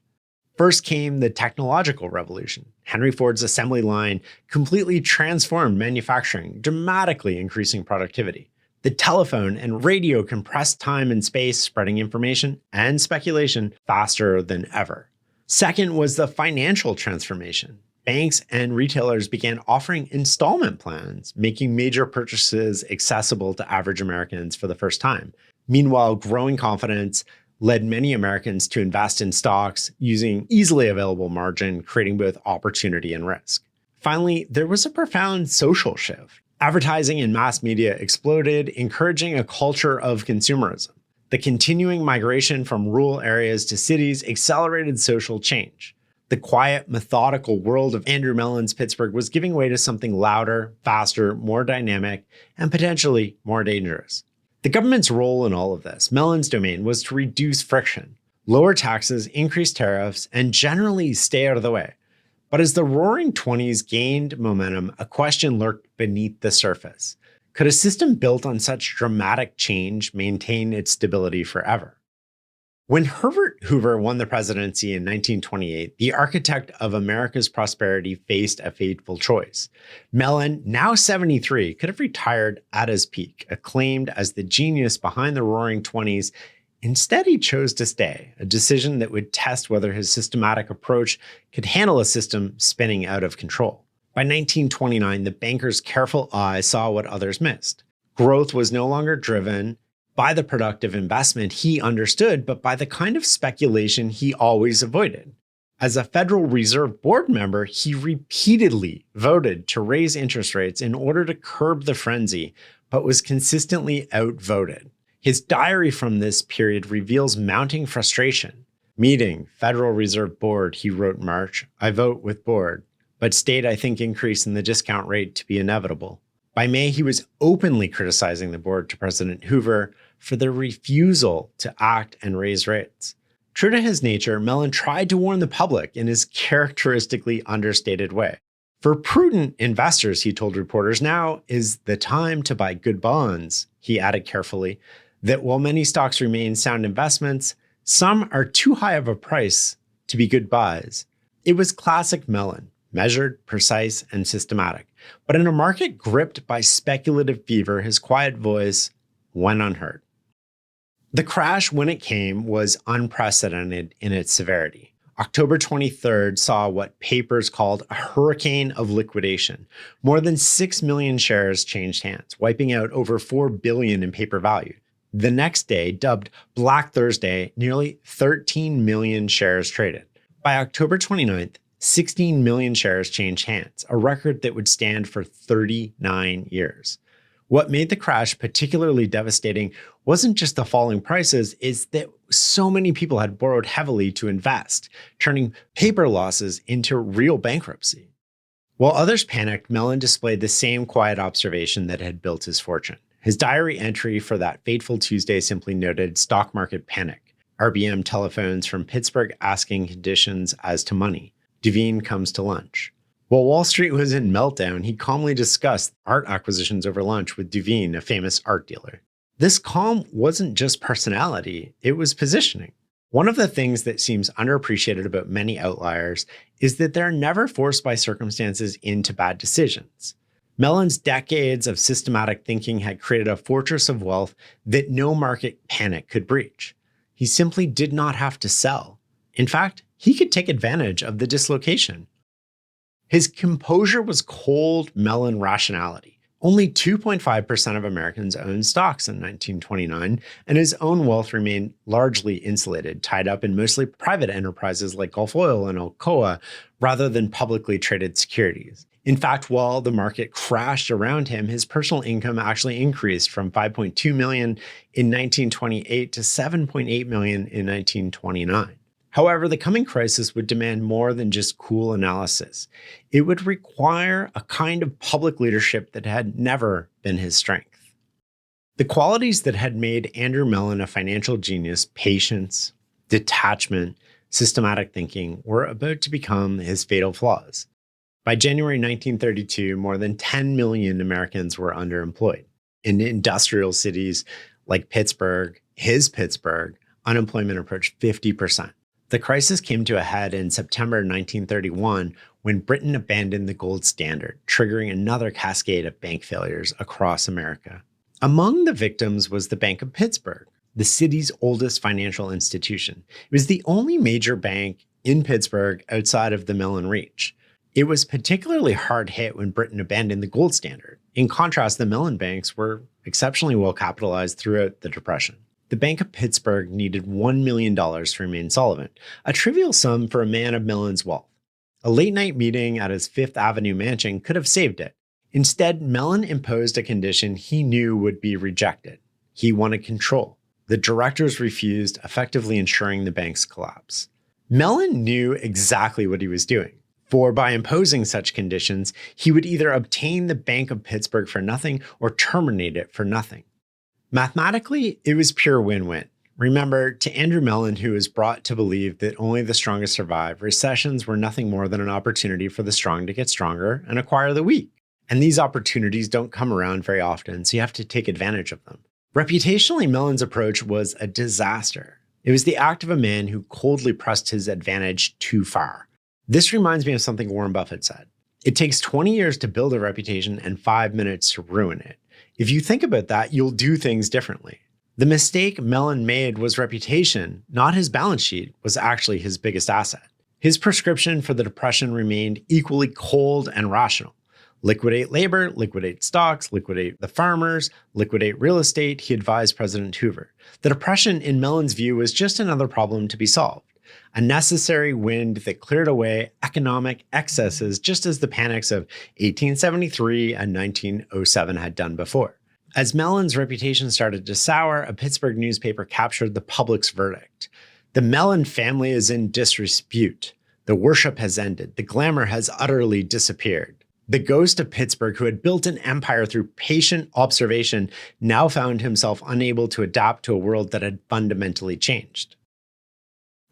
First came the technological revolution. Henry Ford's assembly line completely transformed manufacturing, dramatically increasing productivity. The telephone and radio compressed time and space, spreading information and speculation faster than ever. Second was the financial transformation. Banks and retailers began offering installment plans, making major purchases accessible to average Americans for the first time. Meanwhile, growing confidence led many Americans to invest in stocks using easily available margin, creating both opportunity and risk. Finally, there was a profound social shift. Advertising and mass media exploded, encouraging a culture of consumerism. The continuing migration from rural areas to cities accelerated social change. The quiet, methodical world of Andrew Mellon's Pittsburgh was giving way to something louder, faster, more dynamic, and potentially more dangerous. The government's role in all of this, Mellon's domain, was to reduce friction, lower taxes, increase tariffs, and generally stay out of the way. But as the Roaring Twenties gained momentum, a question lurked beneath the surface. Could a system built on such dramatic change maintain its stability forever? When Herbert Hoover won the presidency in 1928, the architect of America's prosperity faced a fateful choice. Mellon, now 73, could have retired at his peak, acclaimed as the genius behind the Roaring Twenties. Instead, he chose to stay, a decision that would test whether his systematic approach could handle a system spinning out of control. By 1929, the banker's careful eye saw what others missed. Growth was no longer driven by the productive investment he understood, but by the kind of speculation he always avoided. As a Federal Reserve Board member, he repeatedly voted to raise interest rates in order to curb the frenzy, but was consistently outvoted. His diary from this period reveals mounting frustration. Meeting Federal Reserve Board, he wrote in March, I vote with board, but state I think increase in the discount rate to be inevitable. By May, he was openly criticizing the board to President Hoover for their refusal to act and raise rates. True to his nature, Mellon tried to warn the public in his characteristically understated way. For prudent investors, he told reporters, now is the time to buy good bonds. He added carefully that while many stocks remain sound investments, some are too high of a price to be good buys. It was classic Mellon, measured, precise, and systematic. But in a market gripped by speculative fever, his quiet voice went unheard. The crash, when it came, was unprecedented in its severity. October 23rd saw what papers called a hurricane of liquidation. More than 6 million shares changed hands, wiping out over $4 billion in paper value. The next day, dubbed Black Thursday, nearly 13 million shares traded. By October 29th, 16 million shares changed hands, a record that would stand for 39 years. What made the crash particularly devastating wasn't just the falling prices, it's that so many people had borrowed heavily to invest, turning paper losses into real bankruptcy. While others panicked, Mellon displayed the same quiet observation that had built his fortune. His diary entry for that fateful Tuesday simply noted stock market panic. RBM telephones from Pittsburgh asking conditions as to money. Devine comes to lunch. While Wall Street was in meltdown, he calmly discussed art acquisitions over lunch with Devine, a famous art dealer. This calm wasn't just personality, it was positioning. One of the things that seems underappreciated about many outliers is that they're never forced by circumstances into bad decisions. Mellon's decades of systematic thinking had created a fortress of wealth that no market panic could breach. He simply did not have to sell. In fact, he could take advantage of the dislocation. His composure was cold Mellon rationality. Only 2.5% of Americans owned stocks in 1929, and his own wealth remained largely insulated, tied up in mostly private enterprises like Gulf Oil and Alcoa, rather than publicly traded securities. In fact, while the market crashed around him, his personal income actually increased from $5.2 million in 1928 to $7.8 million in 1929. However, the coming crisis would demand more than just cool analysis. It would require a kind of public leadership that had never been his strength. The qualities that had made Andrew Mellon a financial genius, patience, detachment, systematic thinking, were about to become his fatal flaws. By January 1932, more than 10 million Americans were underemployed. In industrial cities like Pittsburgh, his Pittsburgh, unemployment approached 50%. The crisis came to a head in September 1931 when Britain abandoned the gold standard, triggering another cascade of bank failures across America. Among the victims was the Bank of Pittsburgh, the city's oldest financial institution. It was the only major bank in Pittsburgh outside of the Mellon reach. It was particularly hard hit when Britain abandoned the gold standard. In contrast, the Mellon banks were exceptionally well capitalized throughout the Depression. The Bank of Pittsburgh needed $1 million to remain solvent, a trivial sum for a man of Mellon's wealth. A late-night meeting at his Fifth Avenue mansion could have saved it. Instead, Mellon imposed a condition he knew would be rejected. He wanted control. The directors refused, effectively ensuring the bank's collapse. Mellon knew exactly what he was doing, for by imposing such conditions, he would either obtain the Bank of Pittsburgh for nothing or terminate it for nothing. Mathematically, it was pure win-win. Remember, to Andrew Mellon, who was brought to believe that only the strongest survive, recessions were nothing more than an opportunity for the strong to get stronger and acquire the weak. And these opportunities don't come around very often, so you have to take advantage of them. Reputationally, Mellon's approach was a disaster. It was the act of a man who coldly pressed his advantage too far. This reminds me of something Warren Buffett said. It takes 20 years to build a reputation and 5 minutes to ruin it. If you think about that, you'll do things differently. The mistake Mellon made was reputation, not his balance sheet, was actually his biggest asset. His prescription for the Depression remained equally cold and rational. Liquidate labor, liquidate stocks, liquidate the farmers, liquidate real estate, he advised President Hoover. The Depression, in Mellon's view, was just another problem to be solved. A necessary wind that cleared away economic excesses, just as the panics of 1873 and 1907 had done before. As Mellon's reputation started to sour, a Pittsburgh newspaper captured the public's verdict. The Mellon family is in disrepute. The worship has ended. The glamour has utterly disappeared. The ghost of Pittsburgh, who had built an empire through patient observation, now found himself unable to adapt to a world that had fundamentally changed.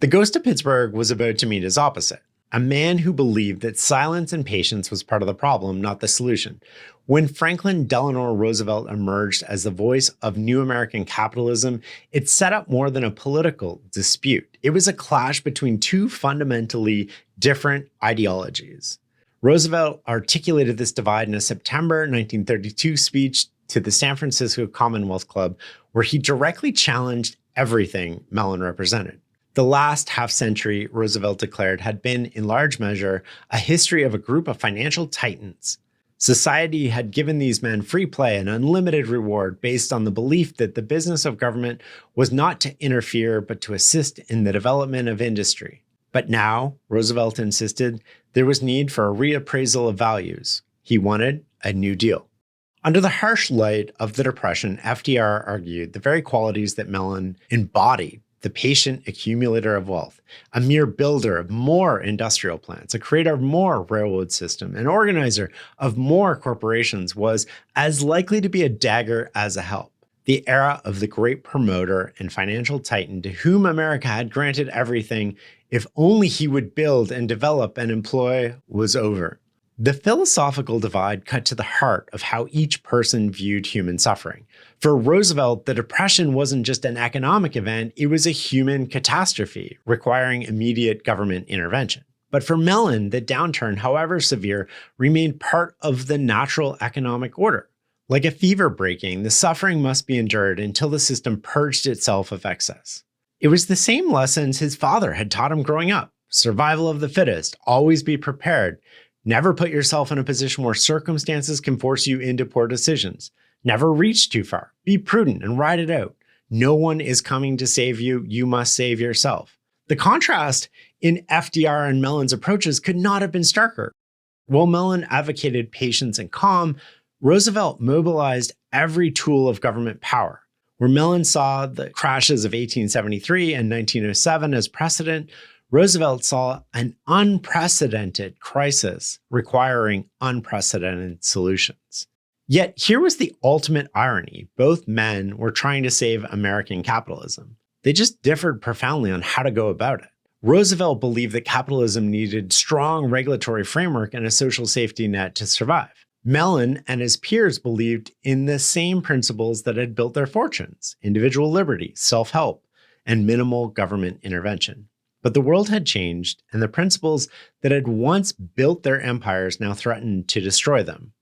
The ghost of Pittsburgh was about to meet his opposite, a man who believed that silence and patience was part of the problem, not the solution. When Franklin Delano Roosevelt emerged as the voice of new American capitalism, it set up more than a political dispute. It was a clash between two fundamentally different ideologies. Roosevelt articulated this divide in a September 1932 speech to the San Francisco Commonwealth Club, where he directly challenged everything Mellon represented. The last half-century, Roosevelt declared, had been, in large measure, a history of a group of financial titans. Society had given these men free play and unlimited reward based on the belief that the business of government was not to interfere but to assist in the development of industry. But now, Roosevelt insisted, there was need for a reappraisal of values. He wanted a New Deal. Under the harsh light of the Depression, FDR argued the very qualities that Mellon embodied: the patient accumulator of wealth, a mere builder of more industrial plants, a creator of more railroad system, an organizer of more corporations, was as likely to be a dagger as a help. The era of the great promoter and financial titan to whom America had granted everything, if only he would build and develop and employ, was over. The philosophical divide cut to the heart of how each person viewed human suffering. For Roosevelt, the Depression wasn't just an economic event, it was a human catastrophe requiring immediate government intervention. But for Mellon, the downturn, however severe, remained part of the natural economic order. Like a fever breaking, the suffering must be endured until the system purged itself of excess. It was the same lessons his father had taught him growing up. Survival of the fittest, always be prepared. Never put yourself in a position where circumstances can force you into poor decisions. Never reach too far. Be prudent and ride it out. No one is coming to save you. You must save yourself. The contrast in FDR and Mellon's approaches could not have been starker. While Mellon advocated patience and calm, Roosevelt mobilized every tool of government power. Where Mellon saw the crashes of 1873 and 1907 as precedent, Roosevelt saw an unprecedented crisis requiring unprecedented solutions. Yet here was the ultimate irony. Both men were trying to save American capitalism. They just differed profoundly on how to go about it. Roosevelt believed that capitalism needed strong regulatory framework and a social safety net to survive. Mellon and his peers believed in the same principles that had built their fortunes: individual liberty, self-help, and minimal government intervention. But the world had changed, and the principles that had once built their empires now threatened to destroy them.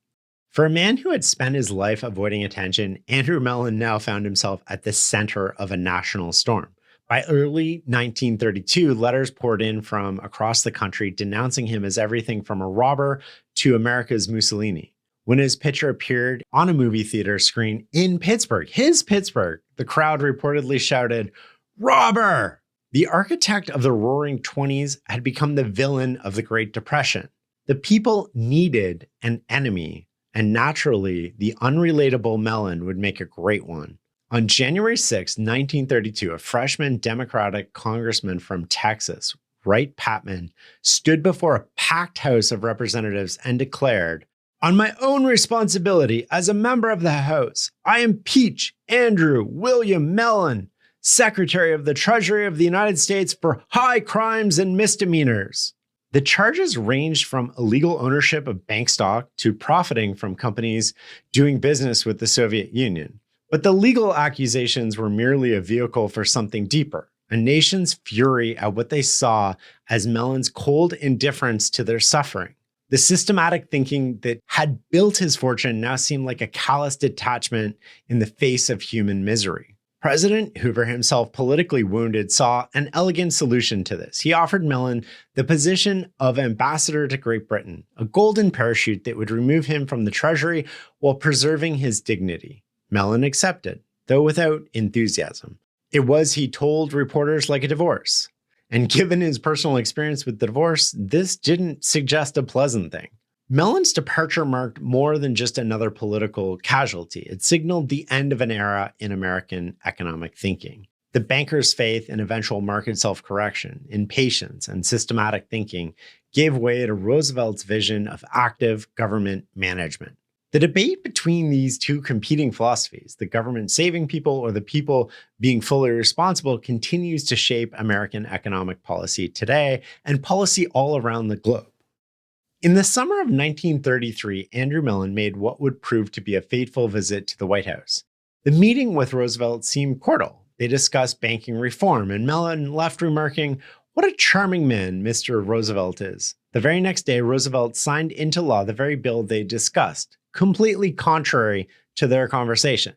For a man who had spent his life avoiding attention, Andrew Mellon now found himself at the center of a national storm. By early 1932, letters poured in from across the country denouncing him as everything from a robber to America's Mussolini. When his picture appeared on a movie theater screen in Pittsburgh, his Pittsburgh, the crowd reportedly shouted, "Robber!" The architect of the Roaring Twenties had become the villain of the Great Depression. The people needed an enemy, and naturally, the unrelatable Mellon would make a great one. On January 6, 1932, a freshman Democratic congressman from Texas, Wright Patman, stood before a packed House of Representatives and declared, "On my own responsibility as a member of the House, I impeach Andrew William Mellon, Secretary of the Treasury of the United States, for high crimes and misdemeanors." The charges ranged from illegal ownership of bank stock to profiting from companies doing business with the Soviet Union. But the legal accusations were merely a vehicle for something deeper, a nation's fury at what they saw as Mellon's cold indifference to their suffering. The systematic thinking that had built his fortune now seemed like a callous detachment in the face of human misery. President Hoover, himself politically wounded, saw an elegant solution to this. He offered Mellon the position of ambassador to Great Britain, a golden parachute that would remove him from the Treasury while preserving his dignity. Mellon accepted, though without enthusiasm. It was, he told reporters, like a divorce. And given his personal experience with the divorce, this didn't suggest a pleasant thing. Mellon's departure marked more than just another political casualty. It signaled the end of an era in American economic thinking. The bankers' faith in eventual market self-correction, in patience and systematic thinking, gave way to Roosevelt's vision of active government management. The debate between these two competing philosophies, the government saving people or the people being fully responsible, continues to shape American economic policy today and policy all around the globe. In the summer of 1933, Andrew Mellon made what would prove to be a fateful visit to the White House. The meeting with Roosevelt seemed cordial. They discussed banking reform, and Mellon left remarking, "What a charming man Mr. Roosevelt is." The very next day, Roosevelt signed into law the very bill they discussed, completely contrary to their conversation.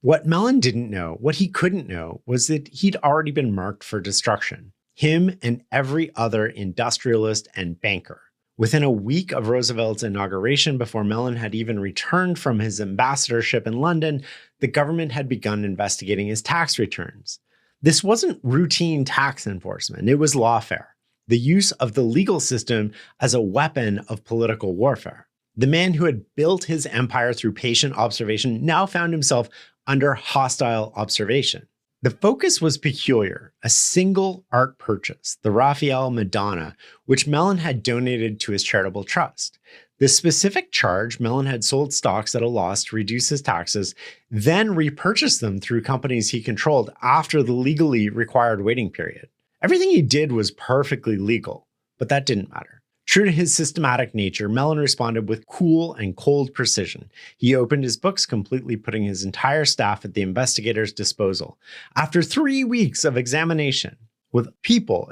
What Mellon didn't know, what he couldn't know, was that he'd already been marked for destruction. Him and every other industrialist and banker. Within a week of Roosevelt's inauguration, before Mellon had even returned from his ambassadorship in London, the government had begun investigating his tax returns. This wasn't routine tax enforcement, it was lawfare, the use of the legal system as a weapon of political warfare. The man who had built his empire through patient observation now found himself under hostile observation. The focus was peculiar, a single art purchase, the Raphael Madonna, which Mellon had donated to his charitable trust. This specific charge, Mellon had sold stocks at a loss to reduce his taxes, then repurchased them through companies he controlled after the legally required waiting period. Everything he did was perfectly legal, but that didn't matter. True to his systematic nature, Mellon responded with cool and cold precision. He opened his books, completely putting his entire staff at the investigator's disposal. After 3 weeks of examination, with people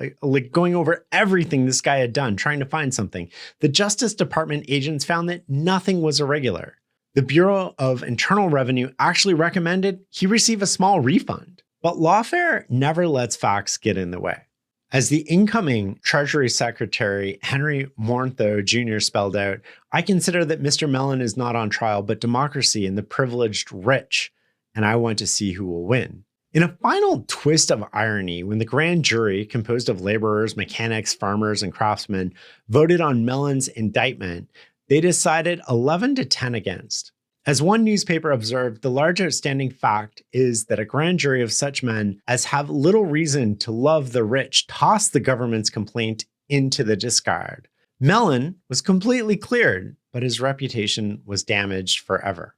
going over everything this guy had done, trying to find something, the Justice Department agents found that nothing was irregular. The Bureau of Internal Revenue actually recommended he receive a small refund. But lawfare never lets facts get in the way. As the incoming Treasury Secretary Henry Morntho Jr. spelled out, "I consider that Mr. Mellon is not on trial, but democracy and the privileged rich, and I want to see who will win." In a final twist of irony, when the grand jury, composed of laborers, mechanics, farmers, and craftsmen, voted on Mellon's indictment, they decided 11 to 10 against. As one newspaper observed, the large outstanding fact is that a grand jury of such men as have little reason to love the rich tossed the government's complaint into the discard. Mellon was completely cleared, but his reputation was damaged forever.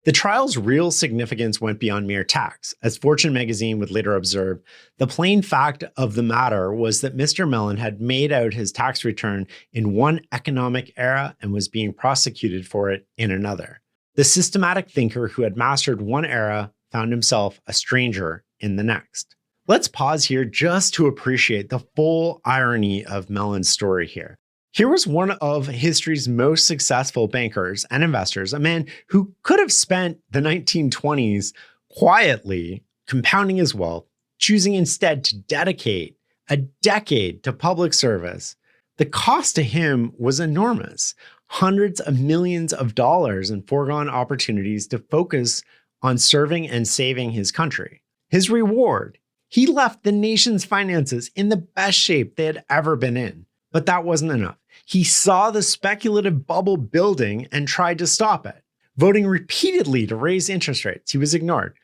The trial's real significance went beyond mere tax. As Fortune magazine would later observe, the plain fact of the matter was that Mr. Mellon had made out his tax return in one economic era and was being prosecuted for it in another. The systematic thinker who had mastered one era found himself a stranger in the next. Let's pause here just to appreciate the full irony of Mellon's story here. Here was one of history's most successful bankers and investors, a man who could have spent the 1920s quietly compounding his wealth, choosing instead to dedicate a decade to public service. The cost to him was enormous. Hundreds of millions of dollars in foregone opportunities to focus on serving and saving his country. His reward, he left the nation's finances in the best shape they had ever been in. But that wasn't enough. He saw the speculative bubble building and tried to stop it. Voting repeatedly to raise interest rates, he was ignored.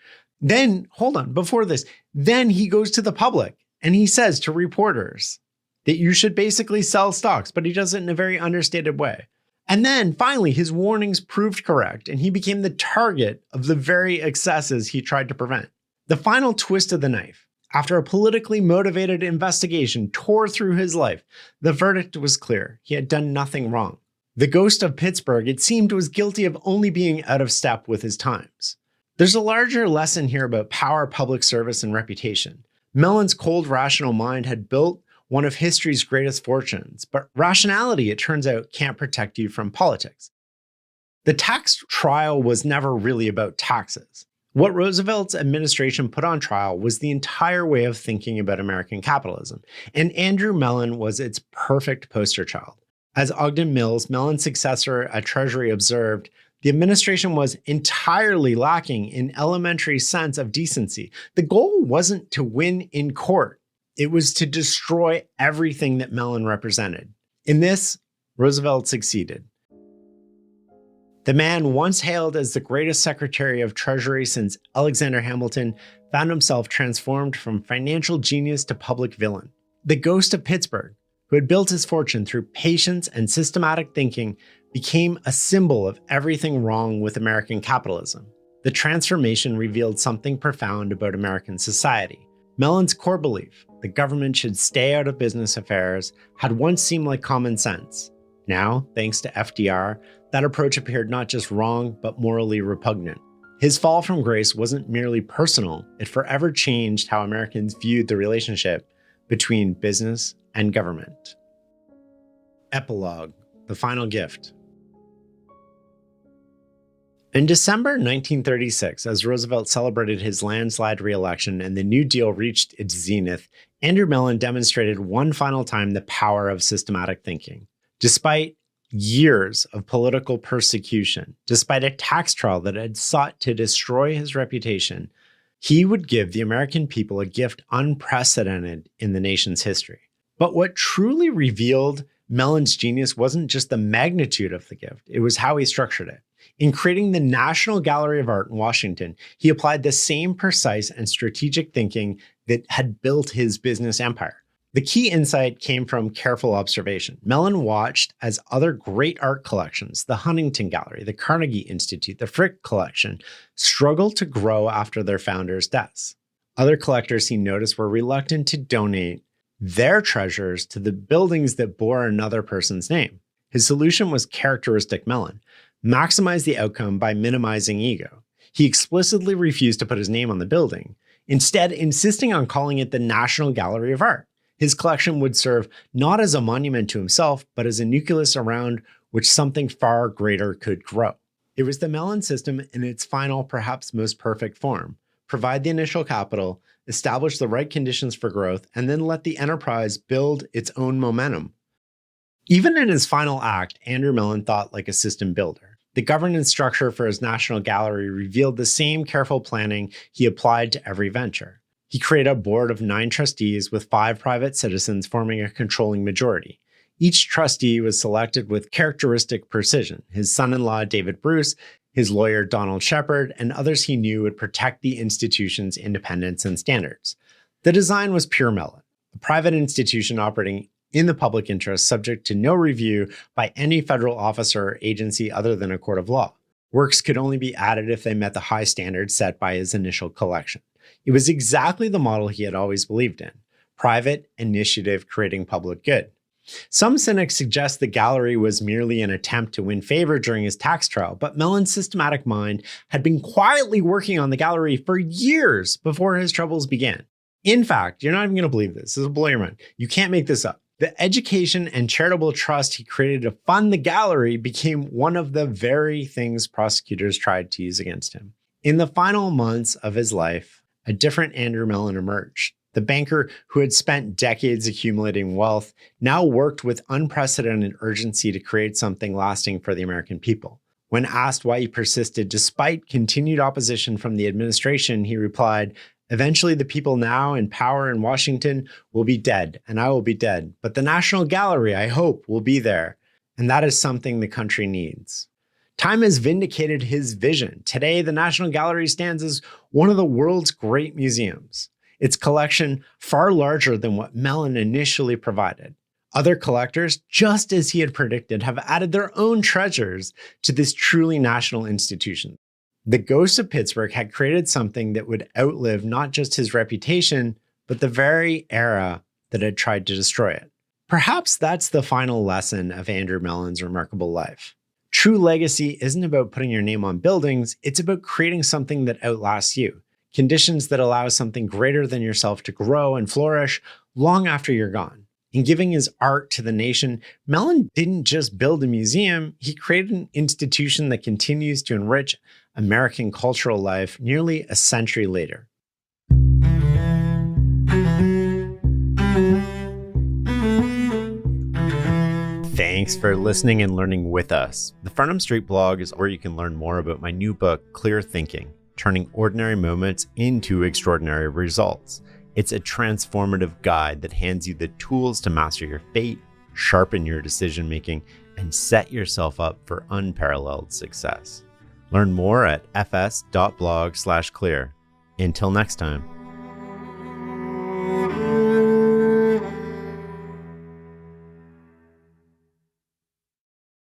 Then, hold on, before this, then he goes to the public and he says to reporters that you should basically sell stocks, but he does it in a very understated way. And then finally, his warnings proved correct, and he became the target of the very excesses he tried to prevent. The final twist of the knife, after a politically motivated investigation tore through his life, the verdict was clear. He had done nothing wrong. The ghost of Pittsburgh, it seemed, was guilty of only being out of step with his times. There's a larger lesson here about power, public service, and reputation. Mellon's cold, rational mind had built one of history's greatest fortunes, but rationality, it turns out, can't protect you from politics. The tax trial was never really about taxes. What Roosevelt's administration put on trial was the entire way of thinking about American capitalism, and Andrew Mellon was its perfect poster child. As Ogden Mills, Mellon's successor at Treasury, observed, the administration was entirely lacking in elementary sense of decency. The goal wasn't to win in court. It was to destroy everything that Mellon represented. In this, Roosevelt succeeded. The man once hailed as the greatest Secretary of Treasury since Alexander Hamilton found himself transformed from financial genius to public villain. The ghost of Pittsburgh, who had built his fortune through patience and systematic thinking, became a symbol of everything wrong with American capitalism. The transformation revealed something profound about American society. Mellon's core belief, the government should stay out of business affairs, had once seemed like common sense. Now, thanks to FDR, that approach appeared not just wrong, but morally repugnant. His fall from grace wasn't merely personal, it forever changed how Americans viewed the relationship between business and government. Epilogue, the final gift. In December 1936, as Roosevelt celebrated his landslide re-election and the New Deal reached its zenith, Andrew Mellon demonstrated one final time the power of systematic thinking. Despite years of political persecution, despite a tax trial that had sought to destroy his reputation, he would give the American people a gift unprecedented in the nation's history. But what truly revealed Mellon's genius wasn't just the magnitude of the gift, it was how he structured it. In creating the National Gallery of Art in Washington, he applied the same precise and strategic thinking that had built his business empire. The key insight came from careful observation. Mellon watched as other great art collections, the Huntington Gallery, the Carnegie Institute, the Frick Collection, struggled to grow after their founders' deaths. Other collectors he noticed were reluctant to donate their treasures to the buildings that bore another person's name. His solution was characteristic Mellon: maximize the outcome by minimizing ego. He explicitly refused to put his name on the building, instead insisting on calling it the National Gallery of Art. His collection would serve not as a monument to himself, but as a nucleus around which something far greater could grow. It was the Mellon system in its final, perhaps most perfect form: provide the initial capital, establish the right conditions for growth, and then let the enterprise build its own momentum. Even in his final act, Andrew Mellon thought like a system builder. The governance structure for his National Gallery revealed the same careful planning he applied to every venture. He created a board of 9 trustees with 5 private citizens forming a controlling majority. Each trustee was selected with characteristic precision: his son-in-law, David Bruce, his lawyer, Donald Shepard, and others he knew would protect the institution's independence and standards. The design was pure Mellon, a private institution operating in the public interest, subject to no review by any federal officer or agency other than a court of law. Works could only be added if they met the high standards set by his initial collection. It was exactly the model he had always believed in: private initiative creating public good. Some cynics suggest the gallery was merely an attempt to win favor during his tax trial, but Mellon's systematic mind had been quietly working on the gallery for years before his troubles began. In fact, you're not even going to believe this. This will blow your mind. You can't make this up. The education and charitable trust he created to fund the gallery became one of the very things prosecutors tried to use against him. In the final months of his life, a different Andrew Mellon emerged. The banker who had spent decades accumulating wealth now worked with unprecedented urgency to create something lasting for the American people. When asked why he persisted despite continued opposition from the administration, he replied, "Eventually the people now in power in Washington will be dead, and I will be dead. But the National Gallery, I hope, will be there. And that is something the country needs." Time has vindicated his vision. Today, the National Gallery stands as one of the world's great museums. Its collection far larger than what Mellon initially provided. Other collectors, just as he had predicted, have added their own treasures to this truly national institution. The ghost of Pittsburgh had created something that would outlive not just his reputation, but the very era that had tried to destroy it. Perhaps that's the final lesson of Andrew Mellon's remarkable life. True legacy isn't about putting your name on buildings, it's about creating something that outlasts you. Conditions that allow something greater than yourself to grow and flourish long after you're gone. In giving his art to the nation, Mellon didn't just build a museum, he created an institution that continues to enrich American cultural life nearly a century later. Thanks for listening and learning with us. The Farnham Street blog is where you can learn more about my new book, Clear Thinking, Turning Ordinary Moments into Extraordinary Results. It's a transformative guide that hands you the tools to master your fate, sharpen your decision-making, and set yourself up for unparalleled success. Learn more at fs.blog/clear. Until next time.